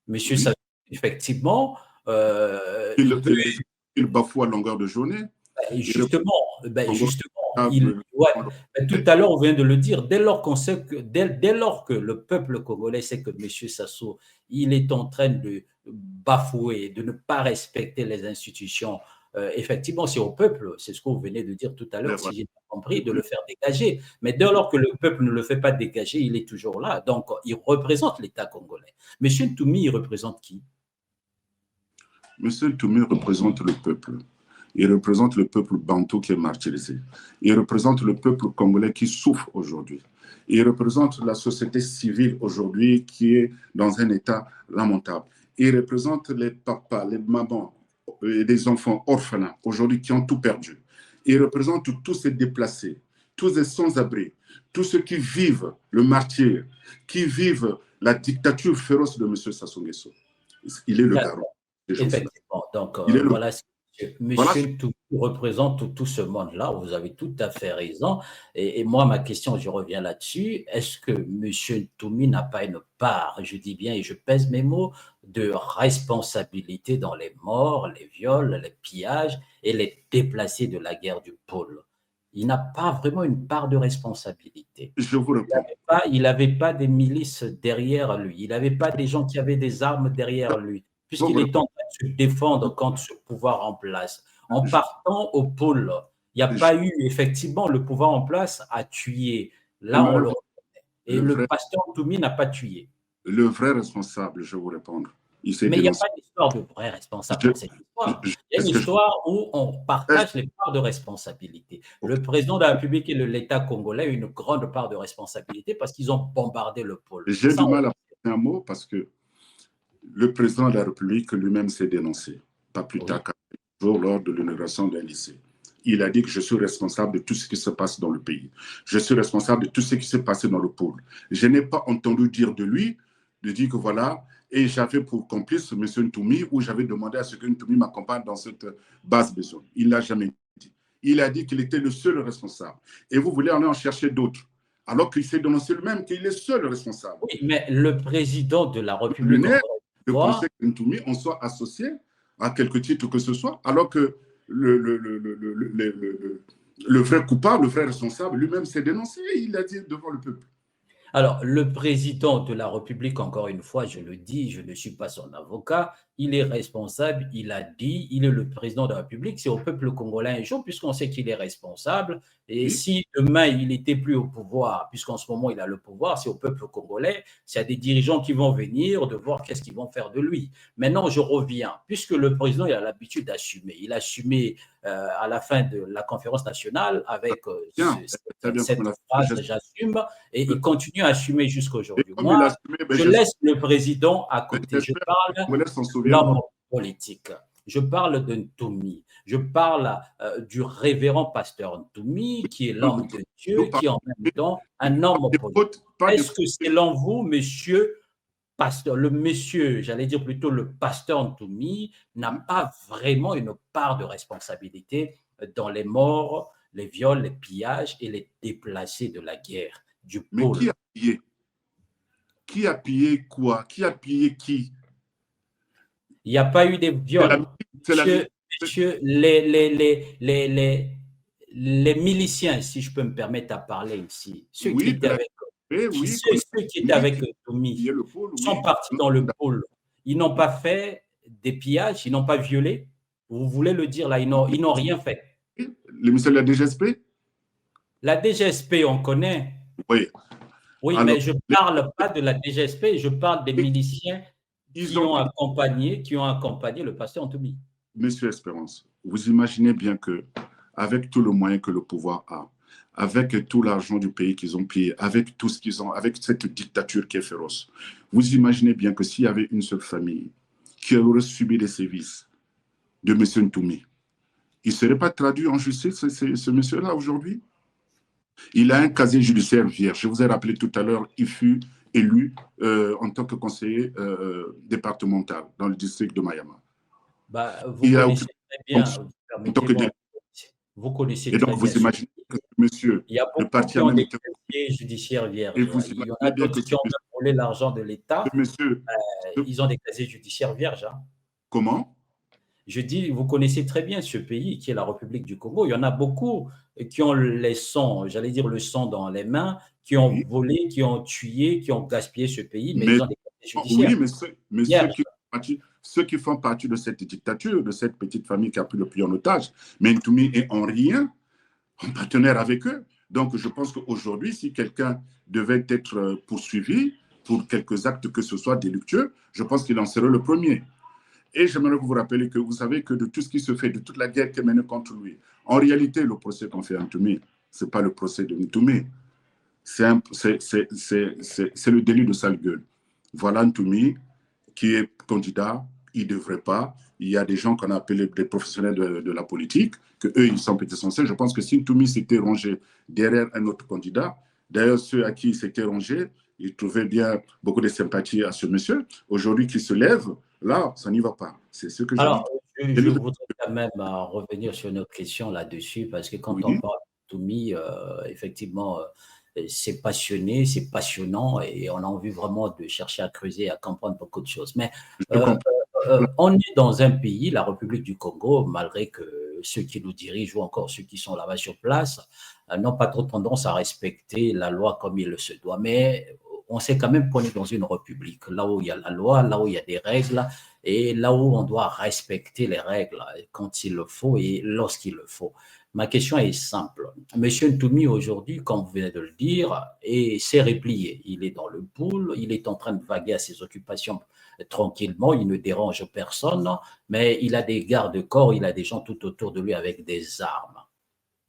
Monsieur Sassou, effectivement, il bafoue à longueur de journée. Justement, tout à l'heure, on vient de le dire, dès lors que le peuple congolais sait que M. Sassou, il est en train de bafouer, de ne pas respecter les institutions, effectivement, c'est au peuple, c'est ce que vous venez de dire tout à l'heure, si j'ai bien compris, de le faire dégager. Mais dès lors que le peuple ne le fait pas dégager, il est toujours là. Donc, il représente l'État congolais. M. Ntoumi, il représente qui? M. Ntoumi représente le peuple. Il représente le peuple bantou qui est martyrisé. Il représente le peuple congolais qui souffre aujourd'hui. Il représente la société civile aujourd'hui qui est dans un état lamentable. Il représente les papas, les mamans et des enfants orphelins aujourd'hui qui ont tout perdu. Il représente tous ces déplacés, tous ces sans-abri, tous ceux qui vivent le martyre, qui vivent la dictature féroce de M. Sassou Nguesso. Il est le garant. Effectivement. Donc, Il est voilà ce que Voilà. Monsieur Ntoumi représente tout ce monde-là, vous avez tout à fait raison. Et moi, ma question, je reviens là-dessus. Est-ce que monsieur Ntoumi n'a pas une part, je dis bien et je pèse mes mots, de responsabilité dans les morts, les viols, les pillages et les déplacés de la guerre du pôle? Il n'a pas vraiment une part de responsabilité. Je vous réponds. Il n'avait pas des milices derrière lui. Il n'avait pas des gens qui avaient des armes derrière lui, Vous puisqu'il vous est en train de se défendre contre ce pouvoir en place. En je- partant au pôle, il n'y a je- pas eu effectivement le pouvoir en place à tuer. Là, on le J'aimerais et le le pasteur Toumi n'a pas tué. vrai responsable, je vais vous répondre. Il s'est Mais il n'y a dénoncé. pas d'histoire de vrai responsable Je- dans cette histoire. Il y a une Est-ce que je... histoire où on est-ce- partage les parts de responsabilité. ok. Le président de la République et l'État congolais ont une grande part de responsabilité parce qu'ils ont bombardé le pôle. J'ai Ça, du mal à faire un mot parce que le président de la République lui-même s'est dénoncé, pas plus tard oui. qu'un jour lors de l'inauguration d'un lycée. Il a dit que je suis responsable de tout ce qui se passe dans le pays. Je suis responsable de tout ce qui s'est passé dans le pôle. Je n'ai pas entendu dire de lui, de dire que voilà, et j'avais pour complice M. Ntoumi, ou j'avais demandé à ce que Ntoumi m'accompagne dans cette basse besoin. Il ne l'a jamais dit. Il a dit qu'il était le seul responsable. Et vous voulez aller en chercher d'autres, alors qu'il s'est dénoncé lui-même qu'il est seul responsable. Oui, mais le président de la République, Lunaire, encore je une fois, pensais que Ntoumi, on soit associé à quelque titre que ce soit, alors que le vrai coupable, le vrai responsable, lui-même s'est dénoncé, il l'a dit devant le peuple. alors, le président de la République, encore une fois, je le dis, je ne suis pas son avocat, il est responsable, il a dit, il est le président de la République, c'est au peuple congolais un jour, puisqu'on sait qu'il est responsable. Et Oui, si demain il n'était plus au pouvoir, puisqu'en ce moment il a le pouvoir, c'est au peuple congolais, c'est à des dirigeants qui vont venir de voir qu'est-ce qu'ils vont faire de lui. Maintenant, je reviens, puisque le président il a l'habitude d'assumer, il a assumé à la fin de la conférence nationale avec bien, très bien comme cette il a phrase fait. j'assume et il continue à assumer jusqu'à Et aujourd'hui. comme il a Moi, assumé, je laisse le président à ben, côté. Je j'espère que les parle Congolais s'en de souviendront. l'homme politique. Je parle de Ntoumi. Je parle du révérend pasteur Ntoumi, qui est l'homme de Nous Dieu, qui est en même temps un parlons homme des politique. fautes, pas des Est-ce fautes. que selon vous, monsieur pasteur, le monsieur, j'allais dire plutôt le pasteur Ntoumi, n'a pas vraiment une part de responsabilité dans les morts, les viols, les pillages et les déplacés de la guerre du Mais qui pôle? a pillé? Qui a pillé quoi? Qui a pillé qui? Il n'y a pas eu de C'est la viol. milice. C'est la milice. Monsieur, les miliciens, si je peux me permettre à parler ici, ceux qui Oui, de étaient la avec, oui, qu'on a ceux qui étaient mis, avec qui Tommy, pillait le pôle, sont oui. partis dans le pôle. Ils n'ont pas fait des pillages, ils n'ont pas violé. Vous voulez le dire là, ils n'ont rien fait. Le ministère de la DGSP? La DGSP, on connaît. Oui. Oui, Alors, mais je ne parle pas de la DGSP, je parle des miliciens ils ont, qui ont accompagné le pasteur Antoumi. Monsieur Espérance, vous imaginez bien que, avec tout le moyen que le pouvoir a, avec tout l'argent du pays qu'ils ont pillé, avec tout ce qu'ils ont, avec cette dictature qui est féroce, vous imaginez bien que s'il y avait une seule famille qui aurait subi les sévices de M. Ntoumi, il ne serait pas traduit en justice, ce monsieur-là, aujourd'hui? Il a un casier judiciaire vierge. Je vous ai rappelé tout à l'heure, il fut élu en tant que conseiller départemental dans le district de Mayama. Bah, vous Il a connaissez occupé très une bien, fonction en tant que permettez-moi, député. vous connaissez Et donc, très bien vous ce imaginez pays. que ce monsieur, Il y a le beaucoup parti qui a ont même des été. casiers judiciaires Et vierges. vous Il y en imaginez a bien que d'autres qui ont même volé l'argent de l'État. ce monsieur, Ils ont des casiers judiciaires vierges. Hein. comment? Je dis, vous connaissez très bien ce pays qui est la République du Congo. Il y en a beaucoup qui ont les sangs, j'allais dire le sang dans les mains, qui ont Oui, volé, qui ont tué, qui ont gaspillé ce pays, mais mais, ils ont des casiers judiciaires oui, mais vierges. ceux qui font partie de cette dictature, de cette petite famille qui a pris le pays en otage, mais Ntoumi est en rien en partenaire avec eux. Donc, je pense qu'aujourd'hui, si quelqu'un devait être poursuivi pour quelques actes que ce soit délictueux, je pense qu'il en serait le premier. Et j'aimerais vous rappeler que vous savez que de tout ce qui se fait, de toute la guerre qui est menée contre lui, en réalité, le procès qu'on fait à Ntoumi, ce n'est pas le procès de Ntoumi. C'est le délit de sale gueule. Voilà Ntoumi qui est candidat, il ne devrait pas. Il y a des gens qu'on a appelés des professionnels de la politique, que eux ils sont peut-être censés. Je pense que si Ntoumi s'était rangé derrière un autre candidat, d'ailleurs ceux à qui il s'était rangé, ils trouvaient bien beaucoup de sympathie à ce monsieur. Aujourd'hui, qui se lève, là, ça n'y va pas. C'est ce que je dis. Alors, Je voudrais quand même revenir sur une autre question là-dessus, parce que quand on Oui, parle de Toumi, effectivement, c'est passionné, c'est passionnant, et on a envie vraiment de chercher à creuser, à comprendre beaucoup de choses. Mais je euh, comprends. on est dans un pays, la République du Congo, malgré que ceux qui nous dirigent ou encore ceux qui sont là-bas sur place n'ont pas trop tendance à respecter la loi comme il se doit. Mais on sait quand même qu'on est dans une république, là où il y a la loi, là où il y a des règles, et là où on doit respecter les règles quand il le faut et lorsqu'il le faut. Ma question est simple. Monsieur Ntoumi, aujourd'hui, comme vous venez de le dire, s'est replié. Il est dans le pool, il est en train de vaguer à ses occupations tranquillement, il ne dérange personne, mais il a des gardes-corps, il a des gens tout autour de lui avec des armes.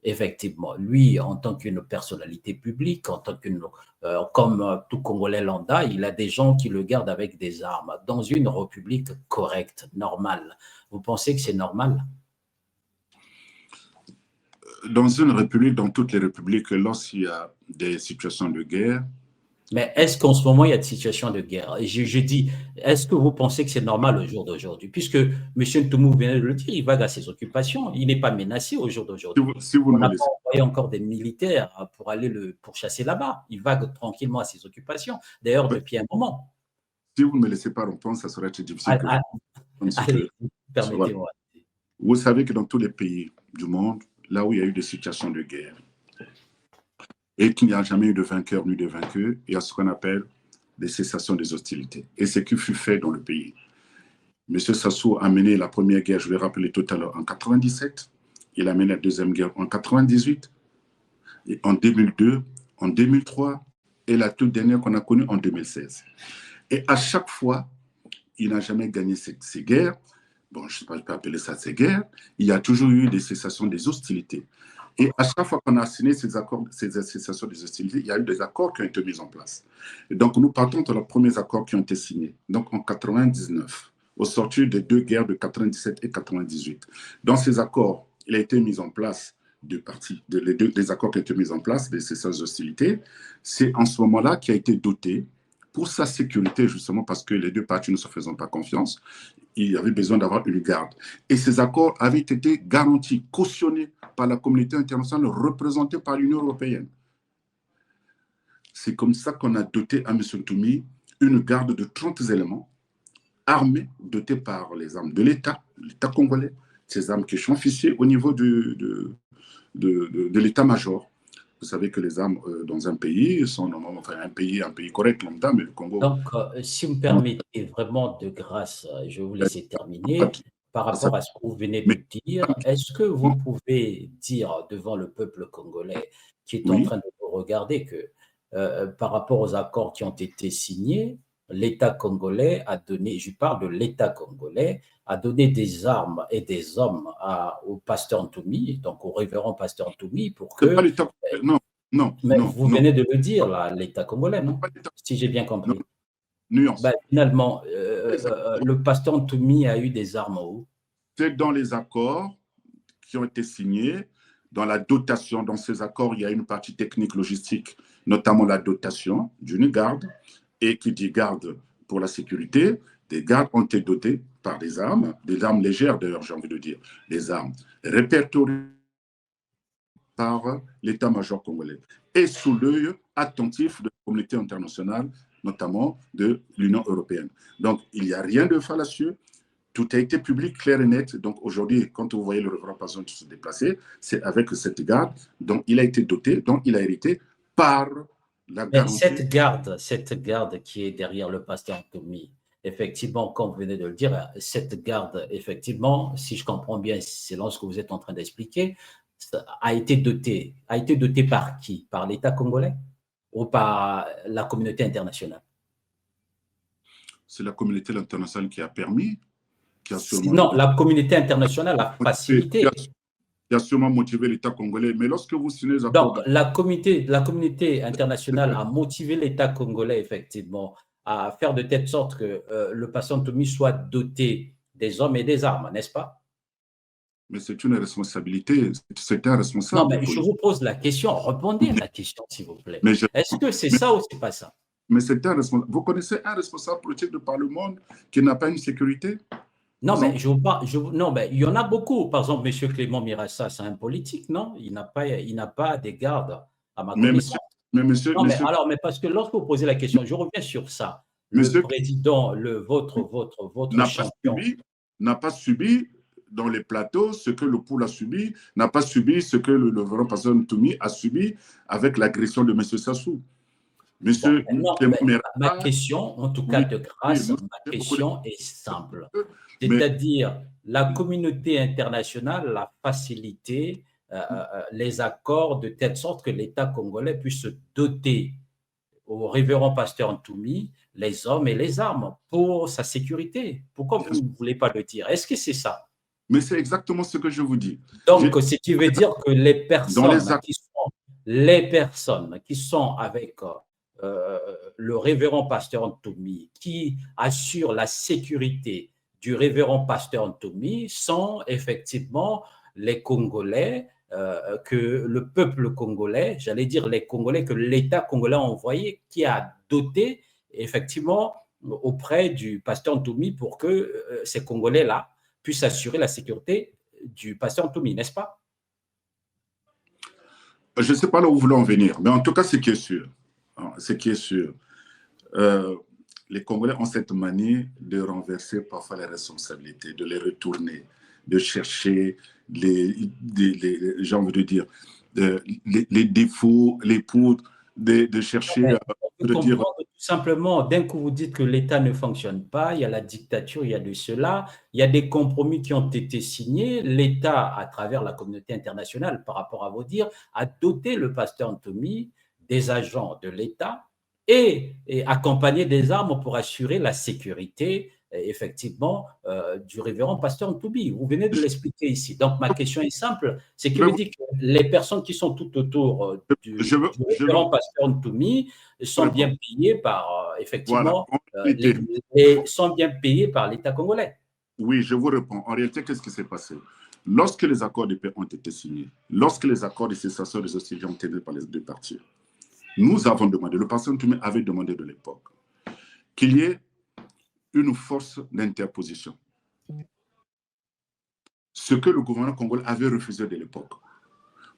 Effectivement, lui, en tant qu'une personnalité publique, en tant qu'une, comme tout Congolais lambda, il a des gens qui le gardent avec des armes dans une république correcte, normale. Vous pensez que c'est normal? Dans une république, dans toutes les républiques, lorsqu'il y a des situations de guerre, Mais est-ce qu'en ce moment, il y a des situations de guerre? Et je dis, est-ce que vous pensez que c'est normal au jour d'aujourd'hui? Puisque M. Ntoumou vient de le dire, il vague à ses occupations, il n'est pas menacé au jour si d'aujourd'hui. vous, si vous On ne me n'a pas laissez, envoyé encore des militaires pour aller le pourchasser là-bas. Il vague tranquillement à ses occupations, d'ailleurs depuis un moment. si vous ne me laissez pas répondre, ça serait très difficile que je Allez, réponde ce allez, que. Voilà. permettez-moi. Vous savez que dans tous les pays du monde, là où il y a eu des situations de guerre, et qu'il n'y a jamais eu de vainqueur ni de vaincu, il y a ce qu'on appelle des cessations des hostilités. Et ce qui fut fait dans le pays. M. Sassou a mené la première guerre, je l'ai rappelé tout à l'heure, en 97. Il a mené la deuxième guerre en 98, et en 2002, en 2003, et la toute dernière qu'on a connue en 2016. Et à chaque fois, il n'a jamais gagné ces guerres. Bon, je ne sais pas, je peux appeler ça ces guerres. Il y a toujours eu des cessations des hostilités. Et à chaque fois qu'on a signé ces accords, ces cessations des hostilités, il y a eu des accords qui ont été mis en place. Et donc, nous partons de les premiers accords qui ont été signés, donc en 99, au sortir des deux guerres de 97 et 98. Dans ces accords, il a été mis en place deux parties, des accords qui ont été mis en place, des cessations des hostilités. C'est en ce moment-là qui a été doté pour sa sécurité, justement parce que les deux parties ne se faisaient pas confiance, il y avait besoin d'avoir une garde. Et ces accords avaient été garantis, cautionnés par la communauté internationale, représentée par l'Union européenne. C'est comme ça qu'on a doté à M. Toumi une garde de 30 éléments, armés, dotés par les armes de l'État congolais, ces armes qui sont fichées au niveau de l'état-major. Vous savez que les armes dans un pays sont normalement, enfin un pays correct lambda, mais le Congo. Donc, si vous me permettez vraiment de grâce, je vais vous laisser terminer. Par rapport à ce que vous venez Mais de dire, est-ce que vous pouvez dire devant le peuple congolais qui est en oui, train de vous regarder que par rapport aux accords qui ont été signés, l'État congolais a donné, je parle de l'État congolais, a donné des armes et des hommes au pasteur Ntoumi, donc au révérend pasteur Ntoumi, pour c'est pas que, l'État. Non, non, mais non, vous non. venez de le dire, là, l'État congolais, C'est non? pas l'État. Si j'ai bien Non, compris. nuance. Ben, finalement, Les le pasteur Ntoumi a eu des armes où? C'est dans les accords qui ont été signés, dans la dotation, dans ces accords, il y a une partie technique logistique, notamment la dotation d'une garde, et qui dit garde pour la sécurité, des gardes ont été dotés par des armes légères d'ailleurs, j'ai envie de dire, des armes répertoriées par l'état-major congolais et sous l'œil attentif de la communauté internationale, notamment de l'Union européenne. Donc, il n'y a rien de fallacieux. Tout a été public, clair et net. Donc aujourd'hui, quand vous voyez le révérend pasteur se déplacer, c'est avec cette garde dont il a été doté, dont il a hérité par la Mais garantie. cette garde qui est derrière le pasteur Ntoumi, effectivement, comme vous venez de le dire, cette garde, effectivement, si je comprends bien, selon ce que vous êtes en train d'expliquer, a été dotée par qui? Par l'État congolais ou par la communauté internationale? C'est la communauté internationale qui a permis, qui a sûrement Non, la communauté internationale a motivé, facilité. qui a sûrement motivé l'État congolais. Mais lorsque vous signez les accords Donc, de la communauté internationale a motivé l'État congolais, effectivement, à faire de telle sorte que le patient Toumi soit doté des hommes et des armes, n'est-ce pas? mais c'est une responsabilité, c'est un Non, responsable mais je politique. vous pose la question, répondez à la question, s'il vous plaît. Mais, Est-ce que c'est mais, ça ou c'est pas ça? mais c'est un responsable. Vous connaissez un responsable politique de par le monde qui n'a pas une sécurité? Non, Ils ont... mais non, mais il y en a beaucoup. Par exemple, M. Clément Mirassa, c'est un politique, non? Il n'a pas des gardes, à ma Mais monsieur, connaissance. mais monsieur, Non, mais monsieur, alors, mais parce que lorsque vous posez la question, je reviens sur ça. Le monsieur président, votre n'a pas champion, subi, n'a pas subi dans les plateaux ce que le poule a subi, n'a pas subi ce que le grand pasteur Ntoumi a subi avec l'agression de M. Sassou. bon, Monsieur maintenant, Clément ben, ma Merah, question, en tout cas oui, de oui, grâce, nous ma avons beaucoup de... question est simple. Mais C'est-à-dire, la communauté internationale a facilité les accords de telle sorte que l'État congolais puisse doter au révérend pasteur Ntoumi les hommes et les armes pour sa sécurité. Pourquoi vous ne voulez pas le dire? Est-ce que c'est ça? mais c'est exactement ce que je vous dis. Donc, ce qui veut dire que Dans les actes, les personnes qui sont avec le révérend pasteur Ntoumi, qui assurent la sécurité du révérend pasteur Ntoumi, sont effectivement les Congolais, que le peuple congolais, j'allais dire les Congolais que l'État congolais a envoyé, qui a doté effectivement auprès du pasteur Ntoumi pour que ces Congolais-là puissent assurer la sécurité du pasteur Ntoumi, n'est-ce pas? je ne sais pas là où vous voulez en venir, mais en tout cas, ce qui est sûr, hein, ce qui est sûr, euh, les Congolais ont cette manie de renverser parfois les responsabilités, de les retourner, de chercher j'ai envie de dire, les défauts, les poudres, de chercher, On peut de dire, comprendre tout simplement, d'un coup vous dites que l'État ne fonctionne pas, il y a la dictature, il y a de cela, il y a des compromis qui ont été signés, l'État, à travers la communauté internationale, par rapport à vos dires, a doté le pasteur Ntoumi des agents de l'État et accompagné des armes pour assurer la sécurité, effectivement, du révérend pasteur Ntoumi. Vous venez de l'expliquer ici. Donc ma question est simple, c'est je qui vais veut vous, dire que les personnes qui sont tout autour du je vais révérend pasteur Ntoumi vous sont répondre. bien payés par, Voilà. effectivement, En réalité, sont bien payés par l'État congolais. oui, je vous réponds. En réalité, qu'est-ce qui s'est passé? Lorsque les accords de paix ont été signés, lorsque les accords de cessation des hostilités ont été faits par les deux parties, nous avons demandé, le pasteur Ntoumi avait demandé de l'époque, qu'il y ait une force d'interposition. Ce que le gouvernement congolais avait refusé de l'époque.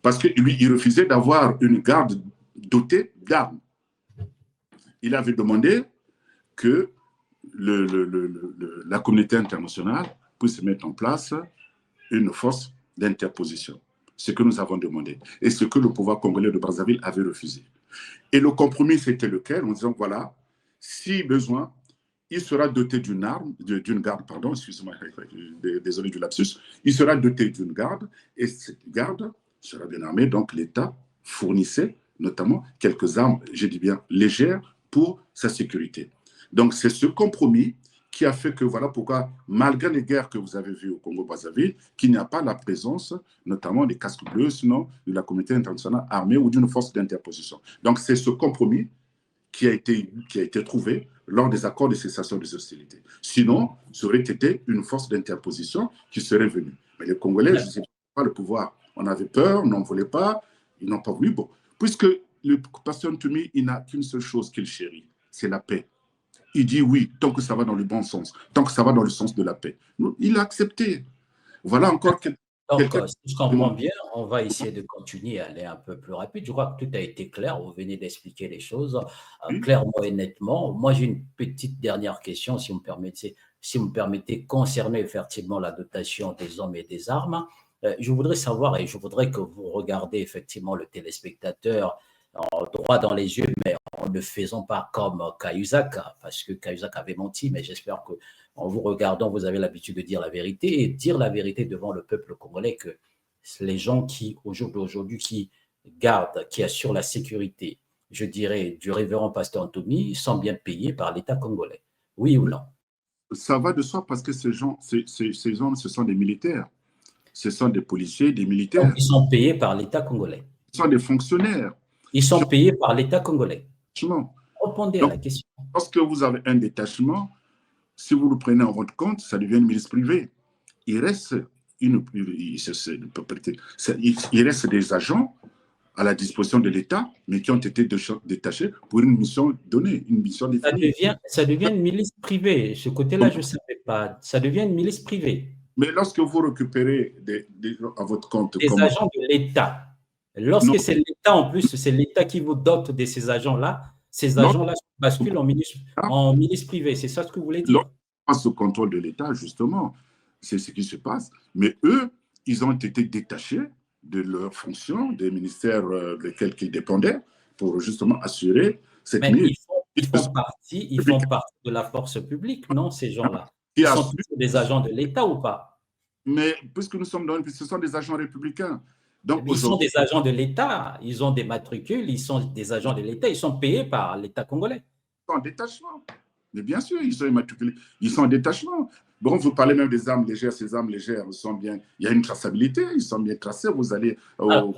Parce que lui, il refusait d'avoir une garde dotée d'armes. Il avait demandé que la communauté internationale puisse mettre en place une force d'interposition. Ce que nous avons demandé. Et ce que le pouvoir congolais de Brazzaville avait refusé. Et le compromis, c'était lequel? En disant, voilà, si besoin, il sera doté d'une arme, d'une garde, pardon, excusez-moi, désolé du lapsus, il sera doté d'une garde, et cette garde sera bien armée, donc l'État fournissait notamment quelques armes, je dis bien légères, pour sa sécurité. Donc c'est ce compromis qui a fait que voilà pourquoi, malgré les guerres que vous avez vues au Congo-Brazzaville, qu'il n'y a pas la présence, notamment des casques bleus, sinon de la communauté internationale armée ou d'une force d'interposition. Donc c'est ce compromis qui a été trouvé lors des accords de cessation des hostilités. Sinon, ça aurait été une force d'interposition qui serait venue. Mais les Congolais, je ne sais pas, le pouvoir, on avait peur, on n'en voulait pas, ils n'ont pas voulu. Bon, puisque le pasteur Ntoumi, il n'a qu'une seule chose qu'il chérit, c'est la paix. Il dit oui, tant que ça va dans le bon sens, tant que ça va dans le sens de la paix. Il a accepté. Voilà encore Donc, quelqu'un si je comprends bien, on va essayer de continuer à aller un peu plus rapide. Je crois que tout a été clair. Vous venez d'expliquer les choses clairement et nettement. Moi, j'ai une petite dernière question, si vous me permettez, concernant effectivement la dotation des hommes et des armes. Je voudrais savoir, et je voudrais que vous regardez effectivement le téléspectateur droit dans les yeux, mais en ne faisant pas comme Cahuzac, parce que Cahuzac avait menti, mais j'espère que en vous regardant, vous avez l'habitude de dire la vérité et dire la vérité devant le peuple congolais que les gens qui, au jour d'aujourd'hui, qui gardent, qui assurent la sécurité, je dirais, du révérend pasteur Ntoumi, sont bien payés par l'État congolais. Oui ou non? Ça va de soi parce que ces gens, ces hommes, ce sont des militaires. Ce sont des policiers, des Donc, militaires. ils sont payés par l'État congolais. Ce sont des fonctionnaires. Ils sont payés par l'État congolais. Détachement. Répondez à Donc, la question. lorsque vous avez un détachement, si vous le prenez en votre compte, ça devient une milice privée. Il reste, il reste des agents à la disposition de l'État, mais qui ont été détachés pour une mission donnée, une mission définie. Ça devient une milice privée. Ce côté-là, je ne savais pas. Ça devient une milice privée. Mais lorsque vous récupérez des gens à votre compte, Des comme... agents de l'État. Non, Lorsque c'est l'État, en plus, c'est l'État qui vous dote de ces agents-là, ces agents-là basculent en milice privée. C'est ça ce que vous voulez dire? Sous contrôle de l'État, justement, c'est ce qui se passe. Mais eux, ils ont été détachés de leurs fonctions, des ministères desquels ils dépendaient, pour justement assurer cette Mais ils font partie de la force publique, non, ces gens-là? Ils sont tous des agents de l'État ou pas? Mais puisque nous sommes ce sont des agents républicains. Donc, ils sont des agents de l'État, ils ont des matricules, ils sont des agents de l'État, ils sont payés par l'État congolais. Ils sont en détachement. Mais bien sûr, ils sont immatriculés. Ils sont en détachement. Bon, vous parlez même des armes légères. Ces armes légères sont bien. Il y a une traçabilité. Ils sont bien tracés. Vous allez. On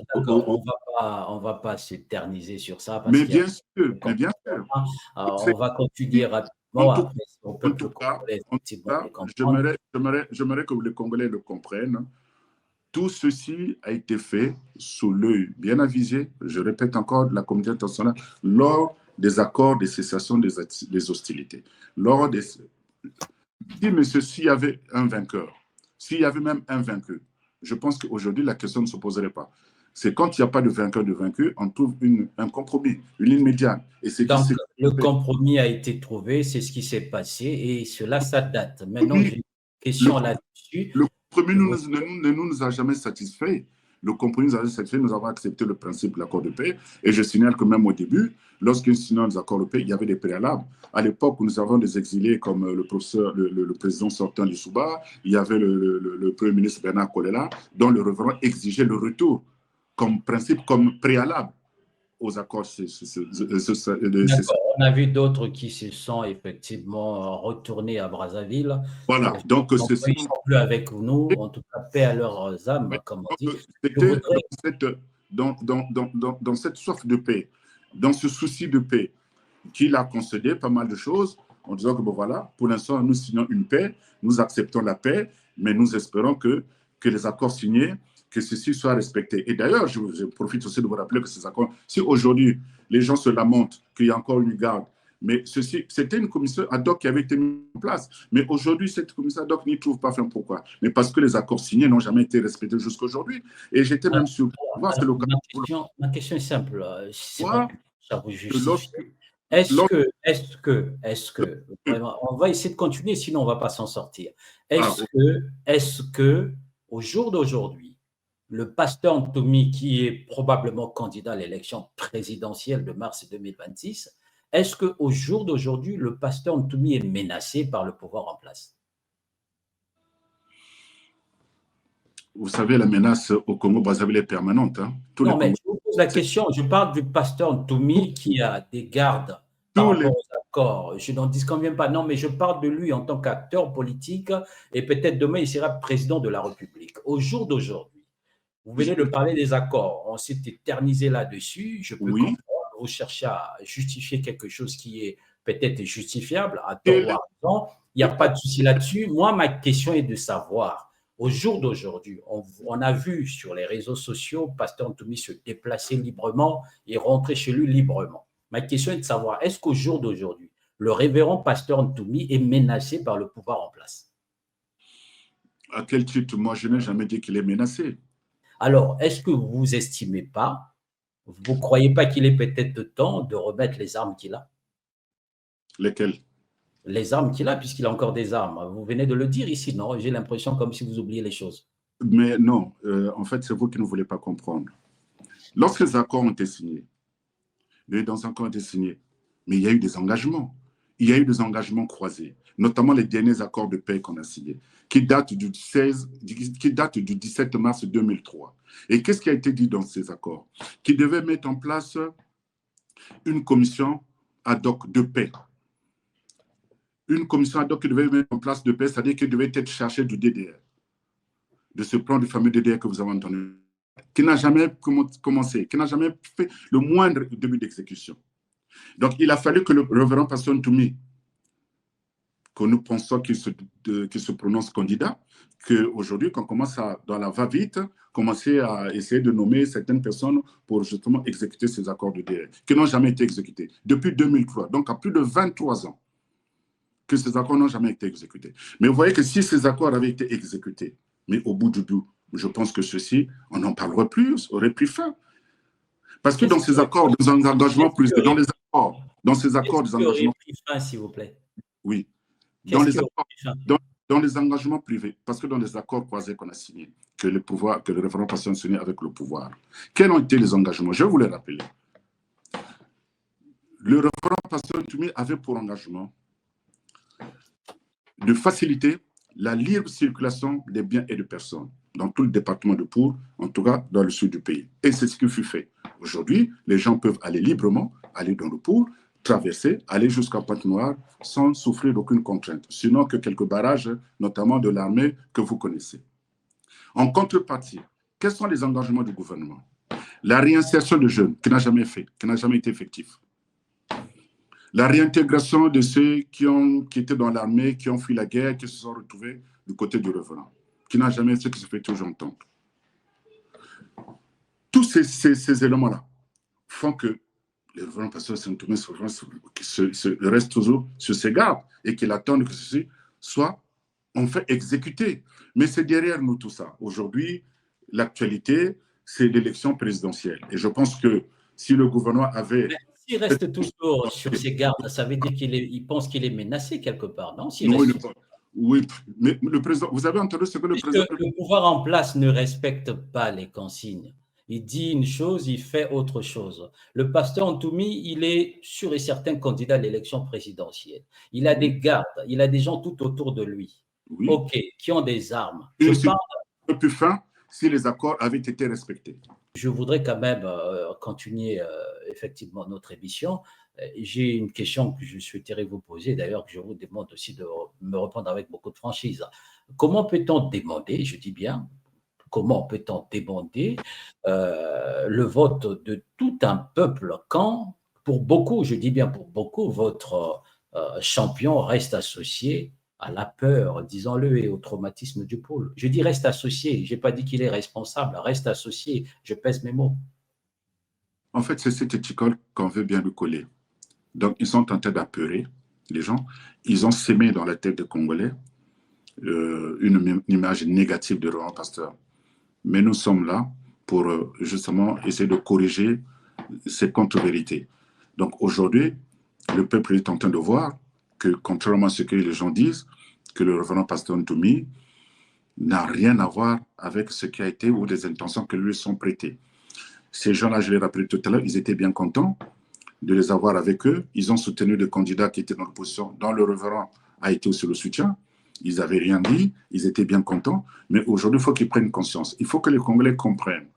va pas s'éterniser sur ça. Parce mais bien sûr. Mais bien sûr. On va continuer rapidement. En tout cas, j'aimerais que les Congolais le comprennent. Tout ceci a été fait sous l'œil bien avisé, je répète encore, de la communauté internationale, lors des accords de cessation des hostilités. S'il y avait un vainqueur, s'il y avait même un vaincu, je pense qu'aujourd'hui, la question ne se poserait pas. C'est quand il n'y a pas de vainqueur de vaincu, on trouve un compromis, une ligne médiane. Donc, le compromis a été trouvé, c'est ce qui s'est passé, et cela, ça date. Maintenant, j'ai une question là-dessus. Le compromis ne nous a jamais satisfait. Le compromis nous a satisfait, nous avons accepté le principe de l'accord de paix. Et je signale que même au début, lorsqu'il signait des accords de paix, il y avait des préalables. À l'époque, nous avons des exilés comme le président sortant Lissouba, il y avait le premier ministre Bernard Kolela, dont le reverend exigeait le retour comme principe, comme préalable aux accords. On a vu d'autres qui se sont effectivement retournés à Brazzaville. Voilà, donc ils ne sont plus avec nous, en tout cas, paix à leurs âmes, comme on dit. Dans cette soif de paix, dans ce souci de paix, qu'il a concédé pas mal de choses en disant que bon, voilà, pour l'instant, nous signons une paix, nous acceptons la paix, mais nous espérons que les accords signés, que ceci soit respecté. Et d'ailleurs, je profite aussi de vous rappeler que ces accords, si aujourd'hui les gens se lamentent qu'il y a encore une garde, mais c'était une commission ad hoc qui avait été mise en place. Mais aujourd'hui, cette commission ad hoc n'y trouve pas fin. Pourquoi? Mais parce que les accords signés n'ont jamais été respectés jusqu'à aujourd'hui. Et j'étais même surpris. Ma question est simple. Ça vous justifie. Est-ce que vraiment, on va essayer de continuer, sinon on ne va pas s'en sortir. Est-ce que, au jour d'aujourd'hui, le pasteur Ntoumi, qui est probablement candidat à l'élection présidentielle de mars 2026, est-ce qu'au jour d'aujourd'hui, le pasteur Ntoumi est menacé par le pouvoir en place? Vous savez, la menace au Congo-Brazzaville est permanente. Hein. Non, mais je vous pose la question. Je parle du pasteur Ntoumi qui a des gardes par rapport aux accords. Je n'en disconviens pas. Non, mais je parle de lui en tant qu'acteur politique et peut-être demain, il sera président de la République. Au jour d'aujourd'hui, vous venez de parler des accords. On s'est éternisé là-dessus. Je peux comprendre. Vous cherchez à justifier quelque chose qui est peut-être justifiable, à tort ou à raison. Il n'y a pas de souci là-dessus. Moi, ma question est de savoir, au jour d'aujourd'hui, on a vu sur les réseaux sociaux pasteur Ntoumi se déplacer librement et rentrer chez lui librement. Ma question est de savoir, est-ce qu'au jour d'aujourd'hui, le révérend pasteur Ntoumi est menacé par le pouvoir en place? À quel titre? Moi, je n'ai jamais dit qu'il est menacé. Alors, est-ce que vous n'estimez pas, vous ne croyez pas qu'il est peut-être temps de remettre les armes qu'il a? Lesquelles? Les armes qu'il a, puisqu'il a encore des armes. Vous venez de le dire ici, non? J'ai l'impression comme si vous oubliez les choses. Mais non, en fait, c'est vous qui ne voulez pas comprendre. Lorsque les accords ont été signés, mais il y a eu des engagements. Il y a eu des engagements croisés, notamment les derniers accords de paix qu'on a signés, qui datent du 17 mars 2003. Et qu'est-ce qui a été dit dans ces accords? Qui devait mettre en place une commission ad hoc de paix. Une commission ad hoc qui devait mettre en place de paix, c'est-à-dire qu'elle devait être chargée du DDR, de ce plan du fameux DDR que vous avez entendu, qui n'a jamais commencé, qui n'a jamais fait le moindre début d'exécution. Donc, il a fallu que le révérend pasteur Ntoumi que nous pensons qu'il se prononce candidat, qu'aujourd'hui, qu'on commence à, dans la va-vite, commencer à essayer de nommer certaines personnes pour justement exécuter ces accords de DER, qui n'ont jamais été exécutés depuis 2003, donc à plus de 23 ans que ces accords n'ont jamais été exécutés. Mais vous voyez que si ces accords avaient été exécutés, mais au bout du bout, je pense que ceci, on n'en parlerait plus, aurait pris fin. Parce que dans ces accords, dans un engagement plus, dans ces accords, des engagements, pris fin, s'il vous plaît. Oui, dans les engagements privés, parce que dans les accords croisés qu'on a signés, que le référendum passé a signé avec le pouvoir, quels ont été les engagements? Je vais vous les rappeler. Le référendum passé avait pour engagement de faciliter la libre circulation des biens et des personnes dans tout le département de Pour, en tout cas dans le sud du pays. Et c'est ce qui fut fait. Aujourd'hui, les gens peuvent aller librement, aller dans le Pour, traverser, aller jusqu'à Pointe-Noire sans souffrir d'aucune contrainte, sinon que quelques barrages, notamment de l'armée que vous connaissez. En contrepartie, quels sont les engagements du gouvernement? La réinsertion de jeunes, qui n'a jamais été effective. La réintégration de ceux qui étaient dans l'armée, qui ont fui la guerre, qui se sont retrouvés du côté du revenant, qui n'a jamais fait ce qui se fait toujours entendre. Tous ces éléments-là font que les revenants pasteurs Saint-Thomas restent toujours sur ses gardes et qu'ils attendent que ceci soit en fait exécuté. Mais c'est derrière nous tout ça. Aujourd'hui, l'actualité, c'est l'élection présidentielle. Et je pense que si le gouvernement avait... S'il reste toujours sur ses gardes, ça veut dire qu'il pense qu'il est menacé quelque part, non? Oui, mais le président, vous avez entendu ce que le président... Le pouvoir en place ne respecte pas les consignes. Il dit une chose, il fait autre chose. Le pasteur Ntoumi, il est sûr et certain candidat à l'élection présidentielle. Il a des gardes, il a des gens tout autour de lui, oui. OK, qui ont des armes. Je parle plus fin si les accords avaient été respectés. Je voudrais quand même continuer effectivement notre émission. J'ai une question que je souhaiterais vous poser, d'ailleurs que je vous demande aussi de me répondre avec beaucoup de franchise. Comment peut-on demander, je dis bien, comment peut-on demander le vote de tout un peuple quand, pour beaucoup, je dis bien pour beaucoup, votre champion reste associé à la peur, disons-le, et au traumatisme du pôle. Je dis reste associé, je n'ai pas dit qu'il est responsable, reste associé, je pèse mes mots. En fait, c'est cette étiquette qu'on veut bien lui coller. Donc, ils sont en train d'apeurer les gens. Ils ont sémé dans la tête des Congolais une image négative de Laurent Pasteur. Mais nous sommes là pour justement essayer de corriger ces contre-vérités. Donc aujourd'hui, le peuple est en train de voir que, contrairement à ce que les gens disent, que le révérend pasteur Ntoumi n'a rien à voir avec ce qui a été ou des intentions que lui sont prêtées. Ces gens-là, je l'ai rappelé tout à l'heure, ils étaient bien contents de les avoir avec eux. Ils ont soutenu des candidats qui étaient dans l'opposition, dont le révérend a été aussi le soutien. Ils n'avaient rien dit, ils étaient bien contents, mais aujourd'hui, il faut qu'ils prennent conscience. Il faut que les Congolais comprennent.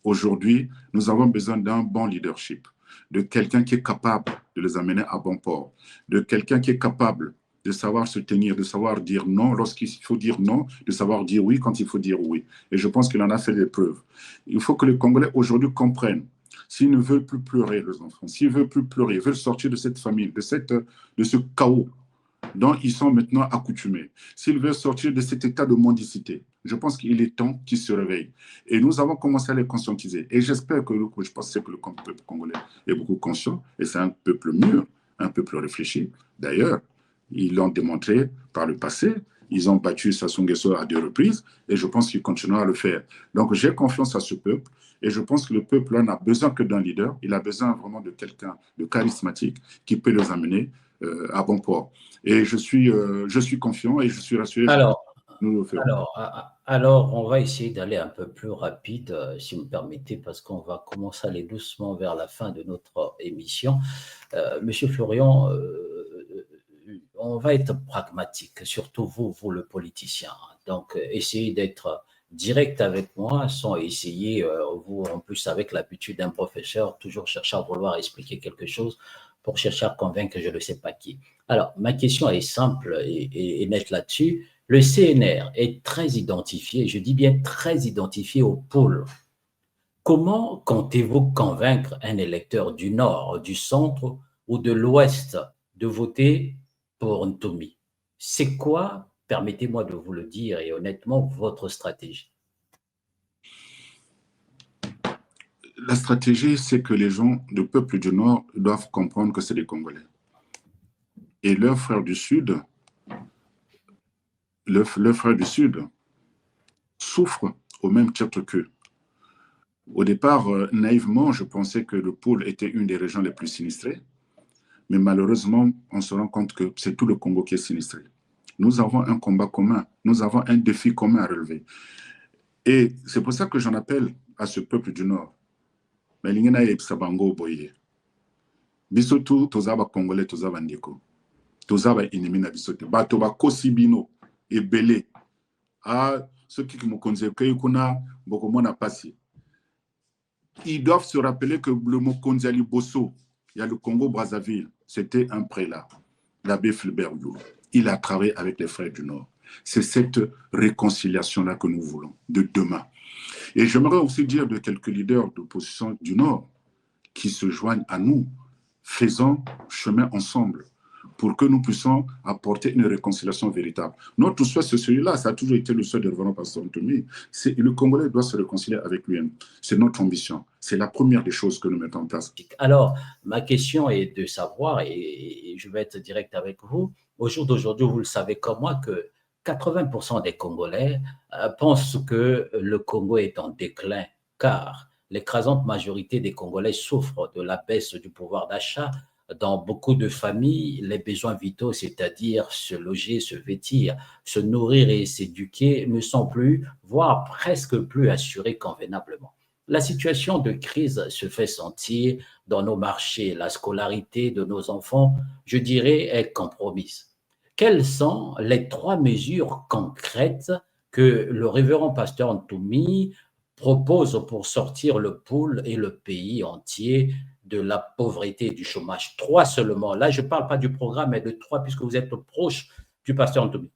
Aujourd'hui, nous avons besoin d'un bon leadership, de quelqu'un qui est capable de les amener à bon port, de quelqu'un qui est capable de savoir se tenir, de savoir dire non lorsqu'il faut dire non, de savoir dire oui quand il faut dire oui. Et je pense qu'il en a fait des preuves. Il faut que les Congolais aujourd'hui comprennent. S'ils ne veulent plus pleurer, les enfants, s'ils ne veulent plus pleurer, ils veulent sortir de cette famille, de ce chaos dont ils sont maintenant accoutumés. S'ils veulent sortir de cet état de mendicité, je pense qu'il est temps qu'ils se réveillent. Et nous avons commencé à les conscientiser. Et j'espère que, je pense que le peuple congolais est beaucoup conscient, et c'est un peuple mûr, un peuple réfléchi. D'ailleurs, ils l'ont démontré par le passé. Ils ont battu Sassou Nguesso à 2 reprises, et je pense qu'ils continueront à le faire. Donc j'ai confiance à ce peuple, et je pense que le peuple n'a besoin que d'un leader. Il a besoin vraiment de quelqu'un de charismatique qui peut les amener à bon port. Et je suis confiant et je suis rassuré. Alors, on va essayer d'aller un peu plus rapide, si vous me permettez, parce qu'on va commencer à aller doucement vers la fin de notre émission. Monsieur Florian, on va être pragmatique, surtout vous le politicien. Donc, essayez d'être direct avec moi sans essayer, vous en plus avec l'habitude d'un professeur, toujours chercher à vouloir expliquer quelque chose pour chercher à convaincre je ne sais pas qui. Alors, ma question est simple et nette là-dessus. Le CNR est très identifié, je dis bien très identifié au pôle. Comment comptez-vous convaincre un électeur du Nord, du Centre ou de l'Ouest de voter pour Ntoumi? C'est quoi, permettez-moi de vous le dire et honnêtement, votre stratégie? La stratégie, c'est que les gens, le peuple du Nord, doivent comprendre que c'est des Congolais. Et leurs frères du Sud, leurs frères du Sud souffrent au même titre qu'eux. Au départ, naïvement, je pensais que le pôle était une des régions les plus sinistrées, mais malheureusement, on se rend compte que c'est tout le Congo qui est sinistré. Nous avons un combat commun, nous avons un défi commun à relever. Et c'est pour ça que j'en appelle à ce peuple du Nord. Mais l'ingéna est Sabango Boye. Bisotu, tozaba Congolais, tozaba Ndeko. Tozaba ennemi na bisote. Batoba Kosibino et Belé. Ah, ceux qui me conseillent que kuna bokomona passé. Ils doivent se rappeler que le Mokonziali Bosso, il y a le Congo-Brazzaville, c'était un prélat, l'abbé Fulbert Youlou. Il a travaillé avec les frères du Nord. C'est cette réconciliation-là que nous voulons, de demain. Et j'aimerais aussi dire de quelques leaders d'opposition du Nord qui se joignent à nous, faisons chemin ensemble pour que nous puissions apporter une réconciliation véritable. Notre souhait, c'est celui-là, ça a toujours été le souhait de Reverend Pasteur Ntoumi. Le Congolais doit se réconcilier avec lui-même. C'est notre ambition. C'est la première des choses que nous mettons en place. Alors, ma question est de savoir, et je vais être direct avec vous, au jour d'aujourd'hui, vous le savez comme moi, que 80% des Congolais pensent que le Congo est en déclin, car l'écrasante majorité des Congolais souffrent de la baisse du pouvoir d'achat. Dans beaucoup de familles, les besoins vitaux, c'est-à-dire se loger, se vêtir, se nourrir et s'éduquer, ne sont plus, voire presque plus assurés convenablement. La situation de crise se fait sentir dans nos marchés. La scolarité de nos enfants, je dirais, est compromise. Quelles sont les 3 mesures concrètes que le révérend pasteur Ntoumi propose pour sortir le pôle et le pays entier de la pauvreté et du chômage? 3 seulement. Là, je ne parle pas du programme, mais de 3, puisque vous êtes proche du pasteur Ntoumi.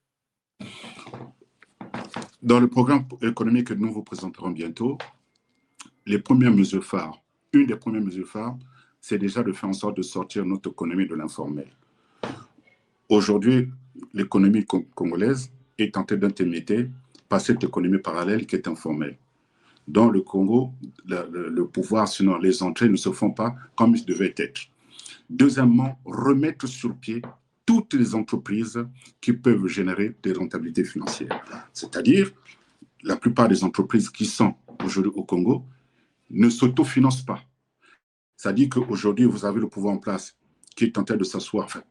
Dans le programme économique que nous vous présenterons bientôt, les premières mesures phares, une des premières mesures phares, c'est déjà de faire en sorte de sortir notre économie de l'informel. Aujourd'hui, l'économie congolaise est tentée d'intermédier par cette économie parallèle qui est informelle. Dans le Congo, le pouvoir, sinon les entrées ne se font pas comme ils devaient être. Deuxièmement, remettre sur pied toutes les entreprises qui peuvent générer des rentabilités financières. C'est-à-dire, la plupart des entreprises qui sont aujourd'hui au Congo ne s'autofinancent pas. C'est-à-dire qu'aujourd'hui, vous avez le pouvoir en place qui est en train de s'asseoir, enfin,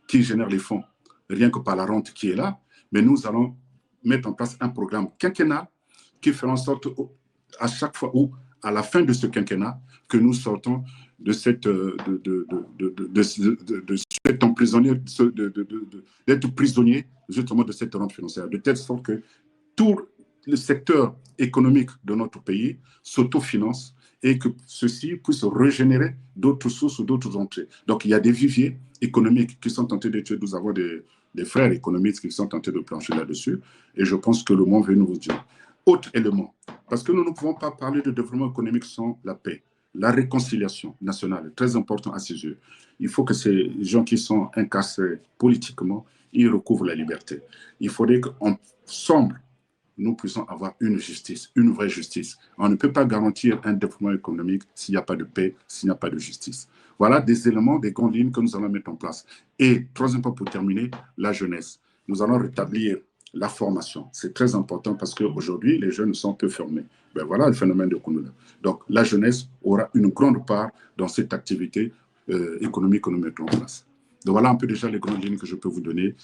qui génère les fonds, rien que par la rente qui est là, mais nous allons mettre en place un programme quinquennal qui fera en sorte, à chaque fois ou à la fin de ce quinquennat, que nous sortons de cet emprisonnier, d'être prisonnier justement de cette rente financière, de telle sorte que tout le secteur économique de notre pays s'autofinance et que ceci puisse régénérer d'autres sources ou d'autres entrées. Donc, il y a des viviers économiques qui sont tentés d'étudier. Nous avons des frères économistes qui sont tentés de plancher là-dessus. Et je pense que le monde veut nous dire. Autre élément, parce que nous ne pouvons pas parler de développement économique sans la paix. La réconciliation nationale est très importante à ses yeux. Il faut que ces gens qui sont incarcérés politiquement, ils recouvrent la liberté. Il faudrait qu'ensemble, nous puissions avoir une justice, une vraie justice. On ne peut pas garantir un développement économique s'il n'y a pas de paix, s'il n'y a pas de justice. Voilà des éléments, des grandes lignes que nous allons mettre en place. Et troisième point pour terminer, la jeunesse. Nous allons rétablir la formation. C'est très important parce qu'aujourd'hui, les jeunes sont peu formés. Ben voilà le phénomène de Kounoula. Donc, la jeunesse aura une grande part dans cette activité économique que nous mettons en place. Donc voilà un peu déjà les grandes lignes que je peux vous donner.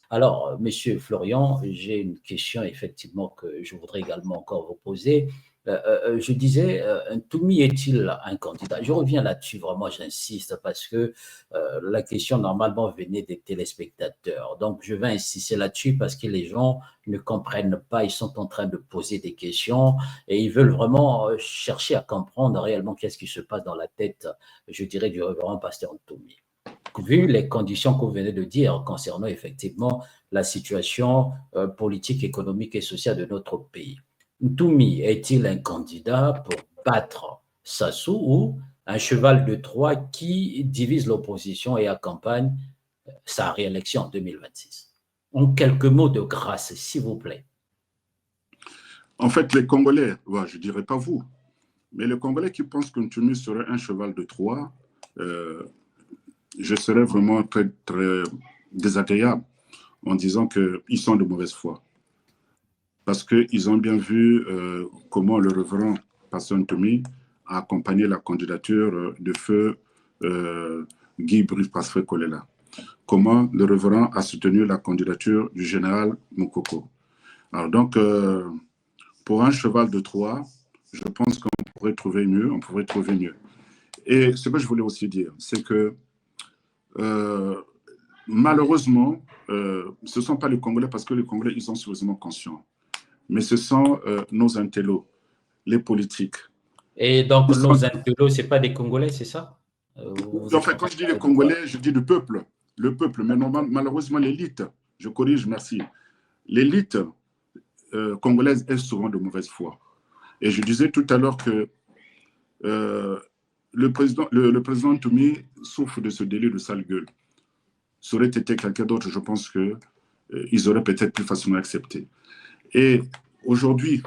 Alors, Monsieur Florian, j'ai une question effectivement que je voudrais également encore vous poser. Je disais, Ntoumi est-il un candidat? Je reviens là-dessus, vraiment, j'insiste, parce que la question normalement venait des téléspectateurs. Donc, je vais insister là-dessus parce que les gens ne comprennent pas, ils sont en train de poser des questions et ils veulent vraiment chercher à comprendre réellement qu'est-ce qui se passe dans la tête, je dirais, du révérend pasteur Ntoumi. Vu les conditions que vous venez de dire concernant effectivement la situation politique, économique et sociale de notre pays, Ntoumi est-il un candidat pour battre Sassou ou un cheval de Troie qui divise l'opposition et accompagne sa réélection en 2026? En quelques mots de grâce, s'il vous plaît. En fait, les Congolais, ouais, je ne dirais pas vous, mais les Congolais qui pensent que Ntumi serait un cheval de Troie, je serais vraiment très, très désagréable en disant qu'ils sont de mauvaise foi. Parce qu'ils ont bien vu comment le révérend Pasteur Ntumi a accompagné la candidature de feu Guy Brice Pasfré Kolela. Comment le révérend a soutenu la candidature du général Moukoko. Alors donc, pour un cheval de Troie, je pense qu'on pourrait trouver mieux, on pourrait trouver mieux. Et ce que je voulais aussi dire, c'est que malheureusement, ce ne sont pas les Congolais, parce que les Congolais, ils sont suffisamment conscients, mais ce sont nos intellos, les politiques. Et donc, nos intellos, ce n'est pas des Congolais, c'est ça? En fait, quand je dis les Congolais, je dis le peuple, mais malheureusement, l'élite, je corrige, merci, l'élite congolaise est souvent de mauvaise foi. Et je disais tout à l'heure que le président Toumi souffre de ce délai de sale gueule. Ça aurait été quelqu'un d'autre, je pense qu'ils auraient peut-être plus facilement accepté. Et aujourd'hui,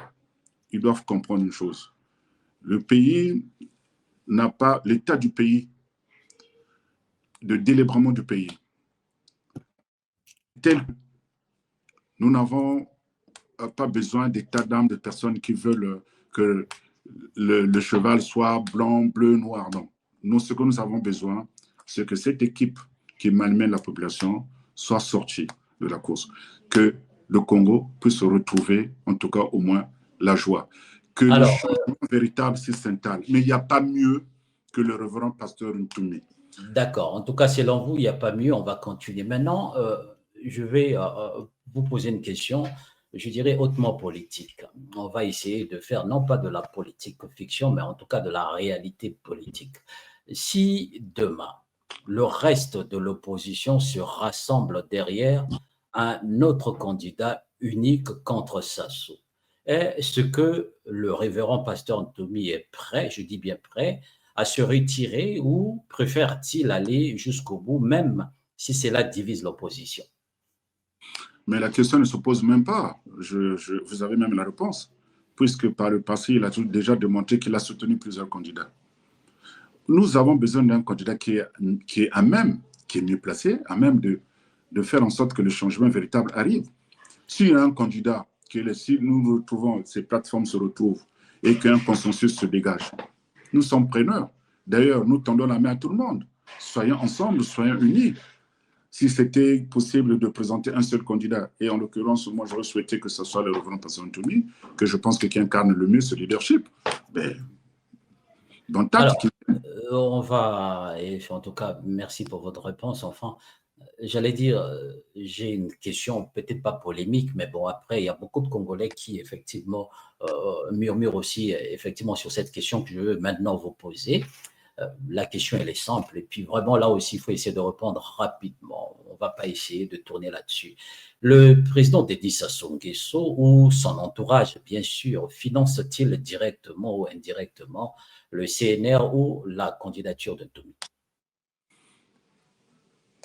ils doivent comprendre une chose. Le pays n'a pas, l'état du pays, de délabrement du pays, tel que nous n'avons pas besoin d'état d'âme de personnes qui veulent que le cheval soit blanc, bleu, noir. Non. Nous, ce que nous avons besoin, c'est que cette équipe qui malmène la population soit sortie de la course. Que le Congo puisse retrouver, en tout cas au moins, la joie. Que le changement véritable s'installe. Mais il n'y a pas mieux que le révérend pasteur Ntumi. D'accord. En tout cas, selon vous, il n'y a pas mieux. On va continuer. Maintenant, je vais vous poser une question, je dirais hautement politique. On va essayer de faire non pas de la politique fiction, mais en tout cas de la réalité politique. Si demain, le reste de l'opposition se rassemble derrière un autre candidat unique contre Sassou, est-ce que le révérend pasteur Ntumi est prêt, je dis bien prêt, à se retirer ou préfère-t-il aller jusqu'au bout, même si cela divise l'opposition? Mais la question ne se pose même pas. Vous avez même la réponse, puisque par le passé, il a déjà démontré qu'il a soutenu plusieurs candidats. Nous avons besoin d'un candidat qui est à même, qui est mieux placé, à même de faire en sorte que le changement véritable arrive. S'il y a un candidat, si nous retrouvons, ces plateformes se retrouvent et qu'un consensus se dégage, nous sommes preneurs. D'ailleurs, nous tendons la main à tout le monde. Soyons ensemble, soyons unis. Si c'était possible de présenter un seul candidat, et en l'occurrence, moi, j'aurais souhaité que ce soit le révérend pasteur Ntumi, que je pense que qui incarne le mieux ce leadership. Mais, alors, on va, et en tout cas, merci pour votre réponse. Enfin, j'allais dire, j'ai une question peut-être pas polémique, mais bon, après, il y a beaucoup de Congolais qui, effectivement, murmurent aussi, effectivement, sur cette question que je veux maintenant vous poser. La question, elle est simple. Et puis, vraiment, là aussi, il faut essayer de répondre rapidement. On ne va pas essayer de tourner là-dessus. Le président Dédi Sassou Nguesso ou son entourage, bien sûr, finance-t-il directement ou indirectement le CNR ou la candidature de Ntumi?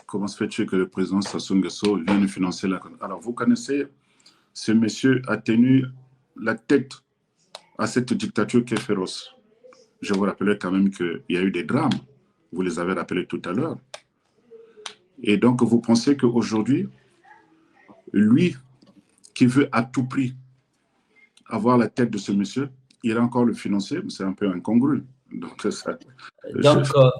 Comment se fait-il que le président Sassou Nguesso vienne financer la... Alors, vous connaissez, ce monsieur a tenu la tête à cette dictature qui est féroce. Je vous rappelais quand même qu'il y a eu des drames. Vous les avez rappelés tout à l'heure. Et donc, vous pensez qu'aujourd'hui, lui, qui veut à tout prix avoir la tête de ce monsieur, il a encore le financer, c'est un peu incongru. Donc,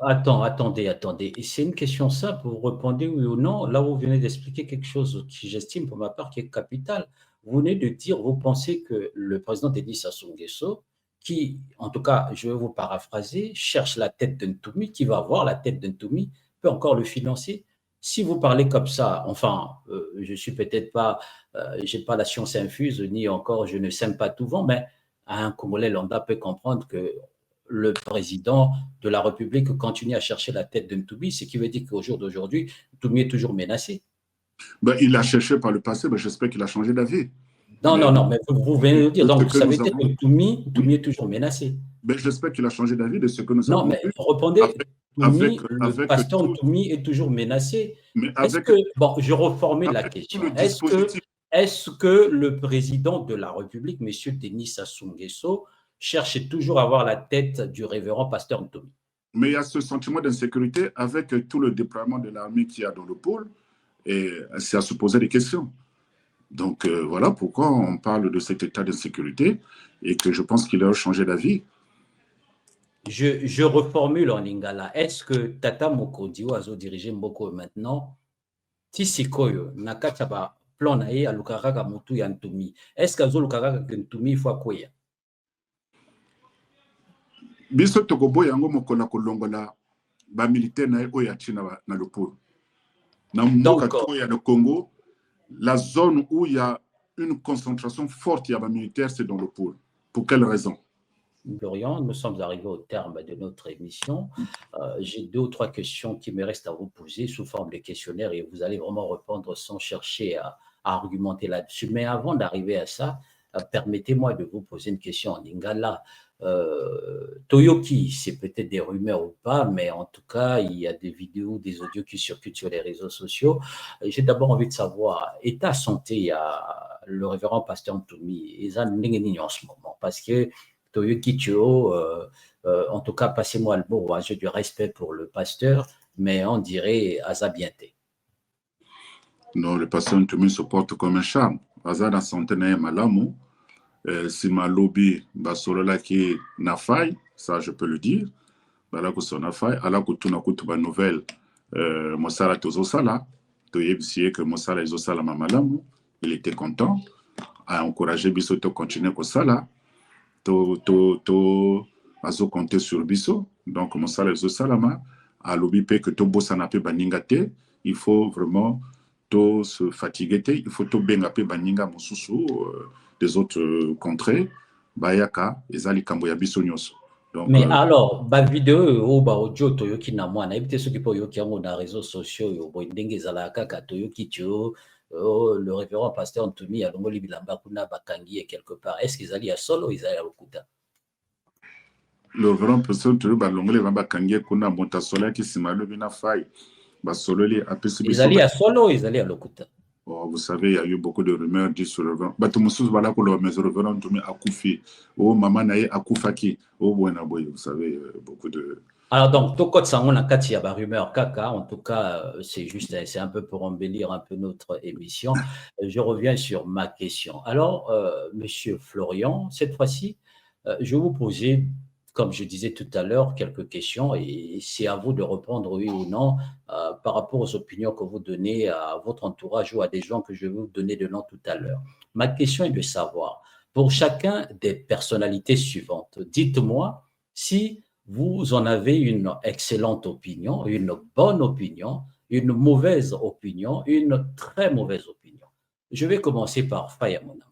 attendez. C'est une question simple, vous répondez oui ou non. Là, vous venez d'expliquer quelque chose qui, j'estime pour ma part, qui est capital. Vous venez de dire, vous pensez que le président Dédi Sassou Nguesso, qui, en tout cas, je vais vous paraphraser, cherche la tête de Ntumi, qui va avoir la tête de Ntumi, peut encore le financer. Si vous parlez comme ça, enfin, je suis peut-être pas, j'ai pas la science infuse, ni encore, je ne sème pas tout vent, mais un Congolais lambda peut comprendre que le président de la République continue à chercher la tête de Ntumi, ce qui veut dire qu'au jour d'aujourd'hui, Ntumi est toujours menacé. Il l'a cherché par le passé, j'espère qu'il a changé d'avis. Non, mais vous venez de dire, donc ça veut dire que Ntumi est toujours menacé. J'espère qu'il a changé d'avis de ce que nous avons vu. Non, mais répondez. Ntoumi, le pasteur Ntoumi est toujours menacé. Mais Est-ce avec, que, bon, je reformule la avec tout question. le dispositif. Est-ce que le président de la République, M. Denis Sassou Nguesso, cherche toujours à avoir la tête du révérend pasteur Ntoumi? Mais il y a ce sentiment d'insécurité avec tout le déploiement de l'armée qu'il y a dans le pôle, et c'est à se poser des questions. Donc voilà pourquoi on parle de cet état d'insécurité et que je pense qu'il a changé d'avis. Je reformule en lingala. Est-ce que Tata Mokonzi Oazo dirige Mboko maintenant? Si sikoyo nakati ya ba plan na ye alukaka kaka motu ya Ntoumi. Est-ce que azolukaka kaka Ntoumi il faut akwea? Biso tokoboya yango mokolo na kolongola ba militaire na oyo atina na le pôle. Na mboka to ya le Congo, la zone où il y a une concentration forte, il y a militaire, c'est dans le pôle. Pour quelle raison? Florian, nous sommes arrivés au terme de notre émission. J'ai 2 ou 3 questions qui me restent à vous poser sous forme de questionnaire et vous allez vraiment répondre sans chercher à argumenter là-dessus. Mais avant d'arriver à ça, permettez-moi de vous poser une question en lingala. Toyoki, c'est peut-être des rumeurs ou pas, mais en tout cas, il y a des vidéos, des audios qui circulent sur les réseaux sociaux. J'ai d'abord envie de savoir, état santé à le révérend pasteur Ntoumi, ils ont en ce moment, parce que Toyoki Chio, en tout cas, passez-moi le mot, j'ai du respect pour le pasteur, mais on dirait Azabienté. Non, le pasteur Ntoumi se porte comme un charme. Azada Santenae Malamu, si ma lobby basolola qui na faille, ça je peux le dire. Bala ko sona faille, ala ko tuna ko tuba nouvelle Mosala Tozosala, Toyebisiye que Mosala Ezosala Mamalamu, il était content, a encouragé Bisoto continuer ko sala. Azo compter sur Biso, donc Mosala Ezosalama, a lobby que to bosanape baningate, il faut vraiment to se fatiguer, il faut to bengape baninga mosusu des autres contrées, bayaka ezali kambo ya biso nyoso. Mais alors, ba vidéo ou ba audio toyoki na mwana, ebite soki po yoki yango na réseaux sociaux yo bo ndenge ezala kaka toyoki tio le révérend pasteur Ntoumi alongoli bilamba kuna bakangi quelque part. Est-ce qu'ils allaient à solo ou ils allaient à lokuta? Le révérend pasteur Ntoumi balongoli bilamba bakangi kuna monta sola ki simalo bina fai. Ils allaient à solo ou ils allaient à lokuta? Oh, vous savez, il y a eu beaucoup de rumeurs dit sur le vent. Oh, maman naye akufaki. Oh, vous savez, beaucoup de. Alors donc, tout ça, on a quatre rumeurs caca. En tout cas, c'est juste, c'est un peu pour embellir un peu notre émission. Je reviens sur ma question. Alors, Monsieur Florian, cette fois-ci, je vais vous poser, comme je disais tout à l'heure, quelques questions et c'est à vous de répondre oui ou non par rapport aux opinions que vous donnez à votre entourage ou à des gens que je vais vous donner de nom tout à l'heure. Ma question est de savoir, pour chacun des personnalités suivantes, dites-moi si vous en avez une excellente opinion, une bonne opinion, une mauvaise opinion, une très mauvaise opinion. Je vais commencer par Fayamona.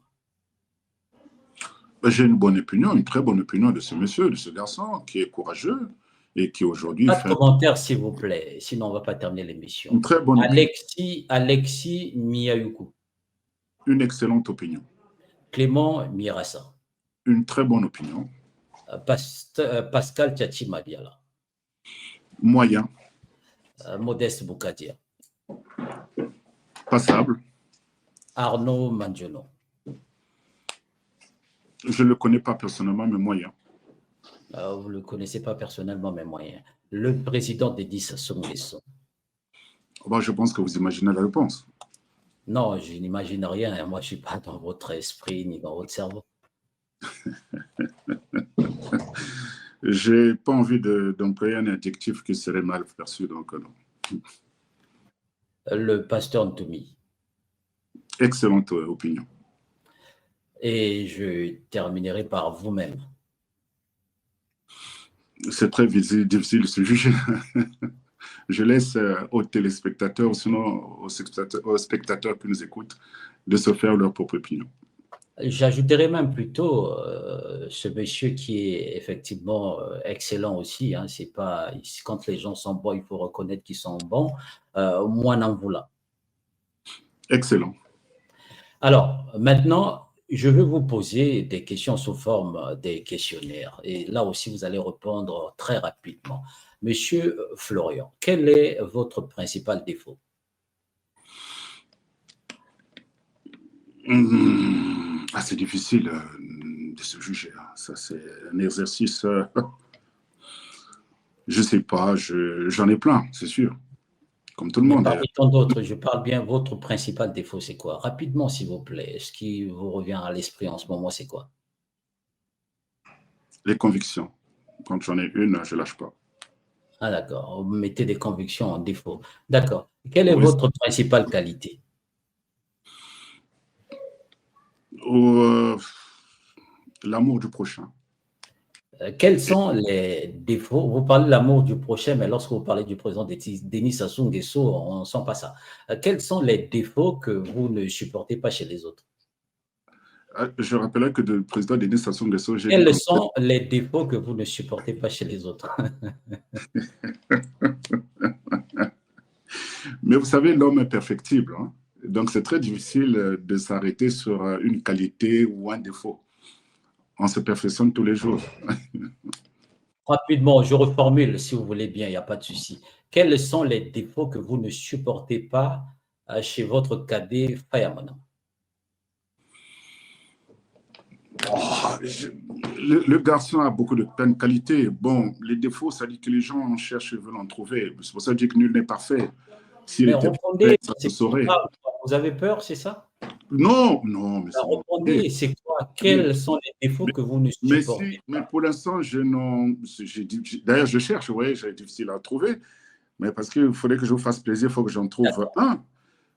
J'ai une bonne opinion, une très bonne opinion de ce monsieur, de ce garçon qui est courageux et qui aujourd'hui Pas de commentaires, s'il vous plaît, sinon on ne va pas terminer l'émission. Une très bonne Alexis Miyayuku. Une excellente opinion. Clément Mirassa. Une très bonne opinion. Pascal Tchachi Madiala. Moyen. Modeste Boukadia. Passable. Arnaud Mandiono. Je ne le connais pas personnellement, mais moyen. Vous ne le connaissez pas personnellement, mais moyen. Le président d'Edi Sassou Nguesso. Bon, je pense que vous imaginez la réponse. Non, je n'imagine rien. Moi, je ne suis pas dans votre esprit ni dans votre cerveau. Je n'ai pas envie d'employer un adjectif qui serait mal perçu, donc non. Le pasteur Ntoumi. Excellente opinion. Et je terminerai par vous-même. C'est très difficile de se juger. Je laisse aux téléspectateurs, sinon aux spectateurs qui nous écoutent, de se faire leur propre opinion. J'ajouterais même plutôt ce monsieur qui est effectivement excellent aussi. Hein, c'est pas quand les gens sont bons, il faut reconnaître qu'ils sont bons. Moi, n'en voilà. Excellent. Alors, maintenant, je vais vous poser des questions sous forme des questionnaires. Et là aussi, vous allez répondre très rapidement. Monsieur Florian, quel est votre principal défaut? C'est difficile de se juger. Hein. Ça, c'est un exercice. Je ne sais pas, j'en ai plein, c'est sûr. Comme tout le Mais monde. parmi tant d'autres, je parle bien, votre principal défaut, c'est quoi? Rapidement, s'il vous plaît. Ce qui vous revient à l'esprit en ce moment, c'est quoi? Les convictions. Quand j'en ai une, je ne lâche pas. Ah d'accord, vous mettez des convictions en défaut. D'accord. Quelle est Oui. votre principale qualité? L'amour du prochain. Quels sont les défauts? Vous parlez de l'amour du prochain, mais lorsque vous parlez du président Denis Sassou Nguesso, on ne sent pas ça. Quels sont les défauts que vous ne supportez pas chez les autres? Je rappellerai que le président Denis Sassou Nguesso, j'ai dit Quels comme sont les défauts que vous ne supportez pas chez les autres? Mais vous savez, l'homme est perfectible. Hein? Donc, c'est très difficile de s'arrêter sur une qualité ou un défaut. On se perfectionne tous les jours. Rapidement, je reformule si vous voulez bien, il n'y a pas de souci. Quels sont les défauts que vous ne supportez pas chez votre cadet Fayamana? Le garçon a beaucoup de plein de qualités. Bon, les défauts, ça dit que les gens cherchent et veulent en trouver. C'est pour ça que je dis que nul n'est parfait. S'il Mais était parfait, répondez, ça se c'est pas saurait. grave. Vous avez peur, c'est ça? Non, non, mais c'est bon. Répondez, c'est quoi? Mais, Quels sont les défauts mais, que vous ne supportez mais pas? pour l'instant, je n'en. D'ailleurs, je cherche, oui, c'est difficile à trouver. Mais parce qu'il faudrait que je vous fasse plaisir, il faut que j'en trouve D'accord. un.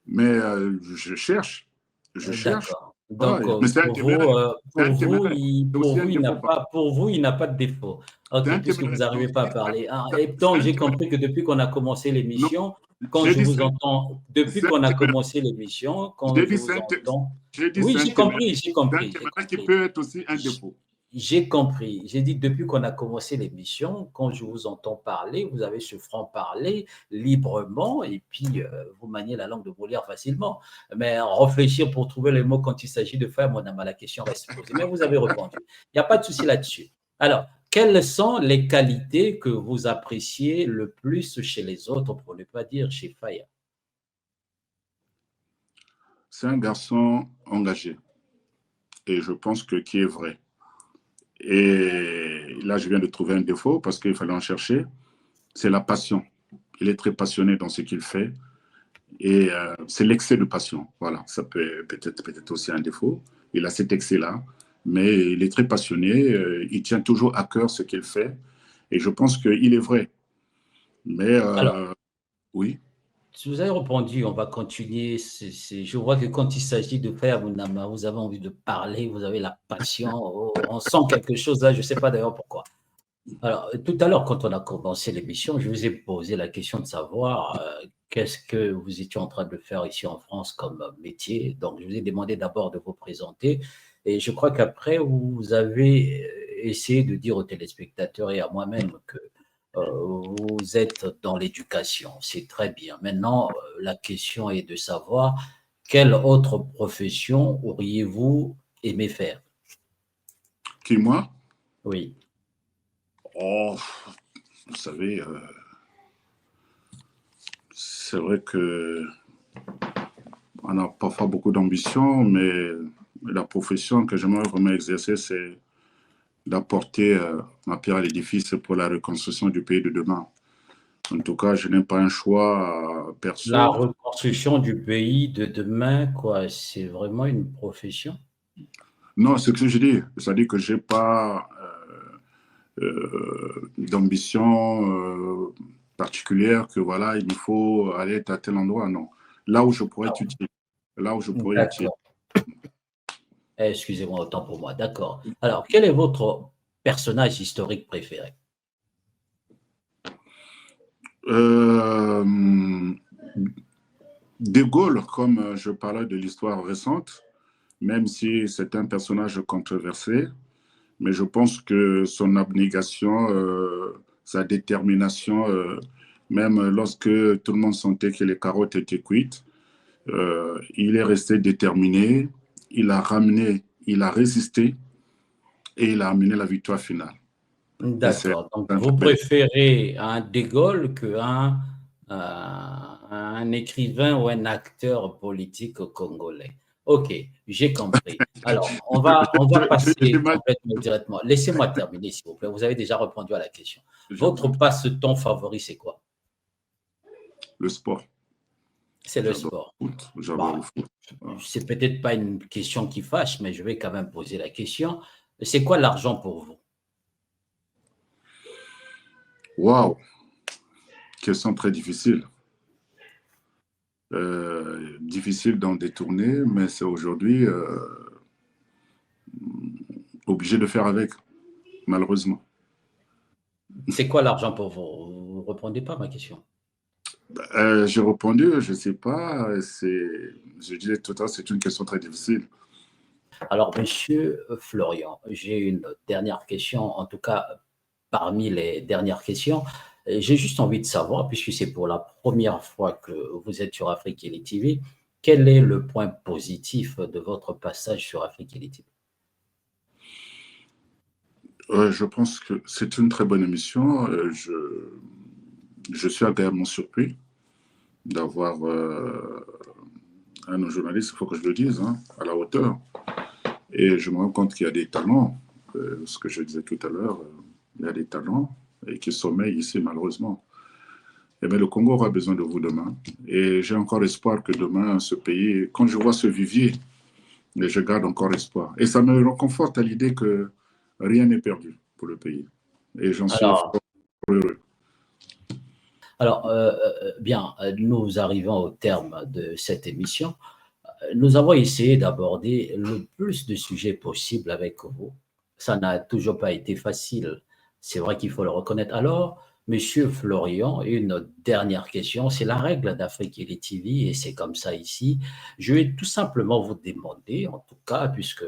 Mais je cherche. Je cherche. D'accord. Ah, Donc, mais c'est un téméraire. C'est un téméraire. C'est aussi un défaut. pour vous, il n'a pas de défaut. C'est OK, un puisque vous téméraire. n'arrivez pas à parler. Ah, C'est et un donc, j'ai téméraire. compris que depuis qu'on a commencé Non, l'émission, quand j'ai je dit vous entends, depuis c'est un qu'on a téméraire. commencé l'émission, quand J'ai je dit vous entends, c'est oui, un téméraire. j'ai C'est un compris, j'ai téméraire qui compris. peut être aussi un défaut. J'ai compris. J'ai dit depuis qu'on a commencé l'émission, quand je vous entends parler, vous avez ce franc-parler librement et puis vous maniez la langue de Molière facilement. Mais réfléchir pour trouver les mots quand il s'agit de faire, mon âme, la question reste posée. Mais vous avez répondu. Il n'y a pas de souci là-dessus. Alors, quelles sont les qualités que vous appréciez le plus chez les autres, pour ne pas dire chez Faya? C'est un garçon engagé. Et je pense que qui est vrai. Et là, je viens de trouver un défaut parce qu'il fallait en chercher. C'est la passion. Il est très passionné dans ce qu'il fait. Et c'est l'excès de passion. Voilà, ça peut-être aussi un défaut. Il a cet excès-là. Mais il est très passionné. Il tient toujours à cœur ce qu'il fait. Et je pense qu'il est vrai. Mais Alors, oui. si vous avez répondu, on va continuer. Je vois que quand il s'agit de faire Mounama, vous avez envie de parler, vous avez la passion, on sent quelque chose là, je ne sais pas d'ailleurs pourquoi. Alors, tout à l'heure, quand on a commencé l'émission, je vous ai posé la question de savoir qu'est-ce que vous étiez en train de faire ici en France comme métier. Donc, je vous ai demandé d'abord de vous présenter. Et je crois qu'après, vous avez essayé de dire aux téléspectateurs et à moi-même que vous êtes dans l'éducation. C'est très bien. Maintenant, la question est de savoir quelle autre profession auriez-vous aimé faire? Qui, moi? Oui. Oh, vous savez, c'est vrai que on a parfois beaucoup d'ambition, mais la profession que j'aimerais vraiment exercer, c'est d'apporter ma pierre à l'édifice pour la reconstruction du pays de demain. En tout cas, je n'ai pas un choix La perso. reconstruction du pays de demain, quoi, c'est vraiment une profession? Non, c'est ce que je dis. C'est-à-dire que je n'ai pas d'ambition particulière que voilà, il faut aller à tel endroit. Non. Là où je pourrais être utile. Là où je pourrais être utile. D'accord. Excusez-moi, autant pour moi. D'accord. Alors, quel est votre personnage historique préféré? Euh, De Gaulle, comme je parlais de l'histoire récente, même si c'est un personnage controversé, mais je pense que son abnégation, sa détermination, même lorsque tout le monde sentait que les carottes étaient cuites, il est resté déterminé, il a ramené, il a résisté et il a amené la victoire finale. D'accord. Donc, vous préférez un De Gaulle qu'un un écrivain ou un acteur politique congolais. Ok, j'ai compris. Alors, on va passer complètement directement. Laissez-moi terminer, s'il vous plaît. Vous avez déjà répondu à la question. Votre passe-temps favori, c'est quoi? Le sport. C'est le sport. J'adore le foot. C'est peut-être pas une question qui fâche, mais je vais quand même poser la question. C'est quoi l'argent pour vous? Waouh! Question très difficile. Difficile d'en détourner, mais c'est aujourd'hui obligé de faire avec, malheureusement. C'est quoi l'argent pour vous? Vous ne répondez pas à ma question. J'ai répondu, je ne sais pas. Je disais tout à l'heure, c'est une question très difficile. Alors, monsieur Florian, j'ai une dernière question, en tout cas parmi les dernières questions. J'ai juste envie de savoir, puisque c'est pour la première fois que vous êtes sur Afrique Elite TV, quel est le point positif de votre passage sur Afrique Elite TV? Je pense que c'est une très bonne émission. Je suis agréablement surpris d'avoir un journaliste, il faut que je le dise, hein, à la hauteur. Et je me rends compte qu'il y a des talents, ce que je disais tout à l'heure, il y a des talents et qui sommeillent ici malheureusement. Eh bien, le Congo aura besoin de vous demain. Et j'ai encore espoir que demain, ce pays, quand je vois ce vivier, je garde encore espoir. Et ça me réconforte à l'idée que rien n'est perdu pour le pays. Et j'en suis heureux. Alors, bien, nous arrivons au terme de cette émission. Nous avons essayé d'aborder le plus de sujets possible avec vous. Ça n'a toujours pas été facile. C'est vrai qu'il faut le reconnaître. Alors, Monsieur Florian, une dernière question. C'est la règle d'Afrique Elite TV et c'est comme ça ici. Je vais tout simplement vous demander, en tout cas, puisque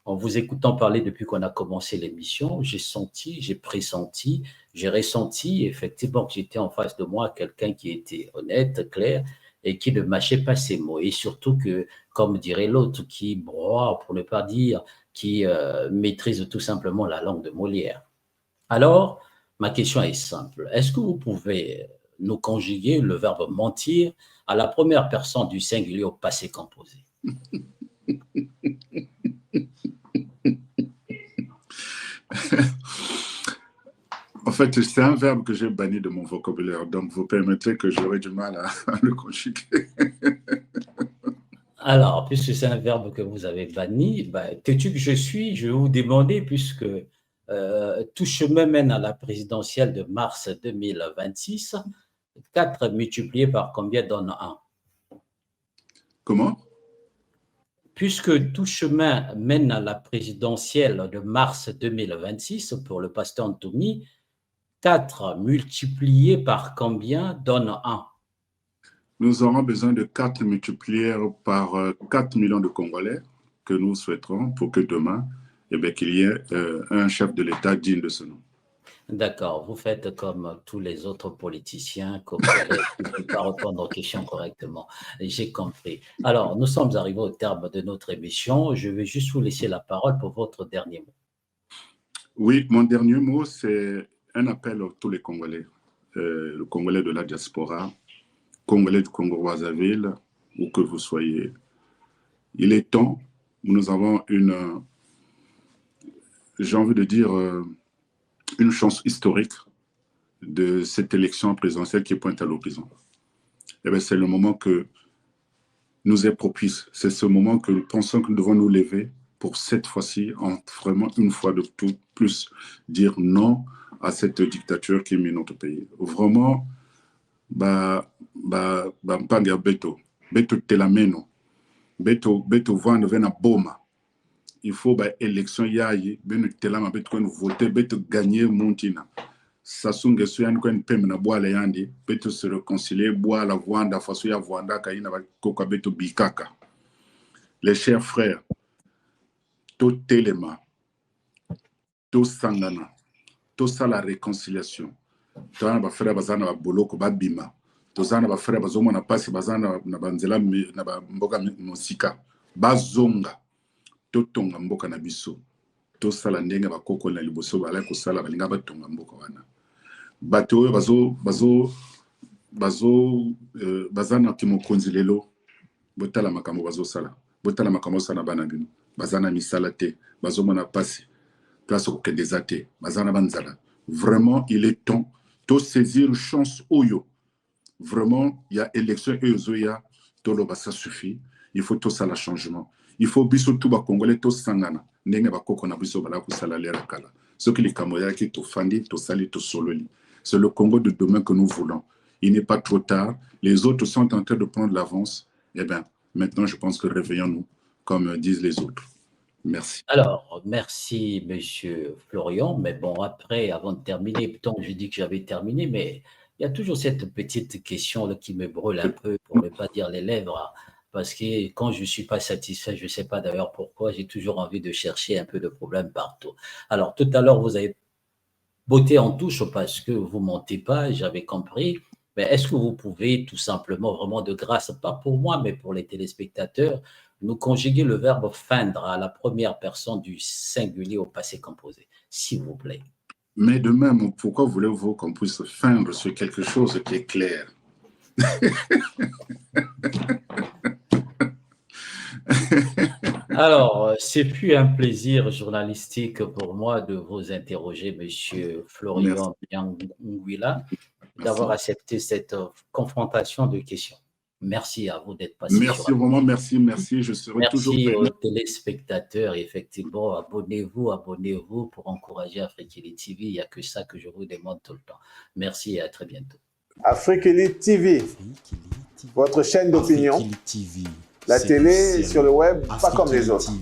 en vous écoutant parler depuis qu'on a commencé l'émission, j'ai senti, j'ai pressenti, j'ai ressenti effectivement que j'étais en face de moi quelqu'un qui était honnête, clair et qui ne mâchait pas ses mots. Et surtout que, comme dirait l'autre, qui broie, pour ne pas dire, qui maîtrise tout simplement la langue de Molière. Alors, ma question est simple. Est-ce que vous pouvez nous conjuguer le verbe mentir à la première personne du singulier au passé composé? En fait, c'est un verbe que j'ai banni de mon vocabulaire, donc vous permettrez que j'aurai du mal à le conjuguer. Alors, puisque c'est un verbe que vous avez banni, têtu que je suis, je vais vous demander, puisque tout chemin mène à la présidentielle de mars 2026, 4 multiplié par combien donne 1? Comment? Puisque tout chemin mène à la présidentielle de mars 2026 pour le pasteur Ntoumi, 4 multiplié par combien donne 1? Nous aurons besoin de 4 multipliés par 4 millions de Congolais que nous souhaiterons pour que demain, qu'il y ait un chef de l'État digne de ce nom. D'accord, vous faites comme tous les autres politiciens congolais qui ne peuvent pas répondre aux questions correctement. J'ai compris. Alors, nous sommes arrivés au terme de notre émission. Je vais juste vous laisser la parole pour votre dernier mot. Oui, mon dernier mot, c'est un appel à tous les Congolais, le Congolais de la diaspora, Congolais du Congo-Brazzaville, où que vous soyez. Il est temps, nous avons j'ai envie de dire, une chance historique de cette élection présidentielle qui pointe à l'horizon. C'est le moment que nous est propice. C'est ce moment que nous pensons que nous devons nous lever pour cette fois-ci, vraiment une fois de tout, plus dire non à cette dictature qui mine notre pays. Vraiment, mpanga beto telameno, beto vana vena boma. Il faut élection yaye, beno telama beto qu'on voter, beto gagner montina. Sasunge suyan kwen pem na boile yandi, beto se réconcilier, boire la voanda, façon ya voanda kaina koka beto bikaka. Les chers frères, tout telema, tout sangana, tout ça la réconciliation. Tozana ba frère bazana ba boloko ba bima. Tozana ba frère bazomo na pasi bazana na banzela na mboka mosika. Bazonga, totonga mboka na biso. tosala ndenge bakoko na liboso bala kosala balinga batonga mboka wana. Bato oyo baza na kimokonzi lelo, botala makambo bazosala, botala makambo sana bana bino, baza na misala te, bazomona pasi, place kokende eza te, baza na banzala. Vraiment, il est temps de saisir chance oyo. Vraiment, il y a élection et ozoya, toloba ça suffit. Il faut tout ça la changement. Il faut biso tout ba congolais tout sangana. Ndenge ba koko na biso bala ko sala lera kala. Ce que les Camerounais qui to fandi, to sali, to sololi. C'est le Congo de demain que nous voulons. Il n'est pas trop tard. Les autres sont en train de prendre l'avance. Eh bien, maintenant, je pense que réveillons-nous, comme disent les autres. Merci. Alors, merci, monsieur Florian. Mais bon, après, avant de terminer, tant que j'ai dit que j'avais terminé, mais il y a toujours cette petite question là qui me brûle un peu, pour ne pas dire les lèvres, parce que quand je ne suis pas satisfait, je ne sais pas d'ailleurs pourquoi, j'ai toujours envie de chercher un peu de problème partout. Alors, tout à l'heure, vous avez botté en touche parce que vous ne mentez pas, j'avais compris. Mais est-ce que vous pouvez tout simplement, vraiment de grâce, pas pour moi, mais pour les téléspectateurs, nous conjuguer le verbe feindre à la première personne du singulier au passé composé, s'il vous plaît? Mais de même, pourquoi voulez-vous qu'on puisse feindre sur quelque chose qui est clair? Alors, c'est plus un plaisir journalistique pour moi de vous interroger, monsieur Florian Biangwila, d'avoir accepté cette confrontation de questions. Merci à vous d'être passé. Merci vraiment, merci. Je serai toujours merci aux téléspectateurs. Effectivement, abonnez-vous pour encourager Afrique TV. Il n'y a que ça que je vous demande tout le temps. Merci et à très bientôt. Afrique TV, votre chaîne d'opinion. La télé sur le web, pas comme les autres.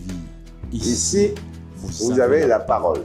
Ici, vous avez la parole.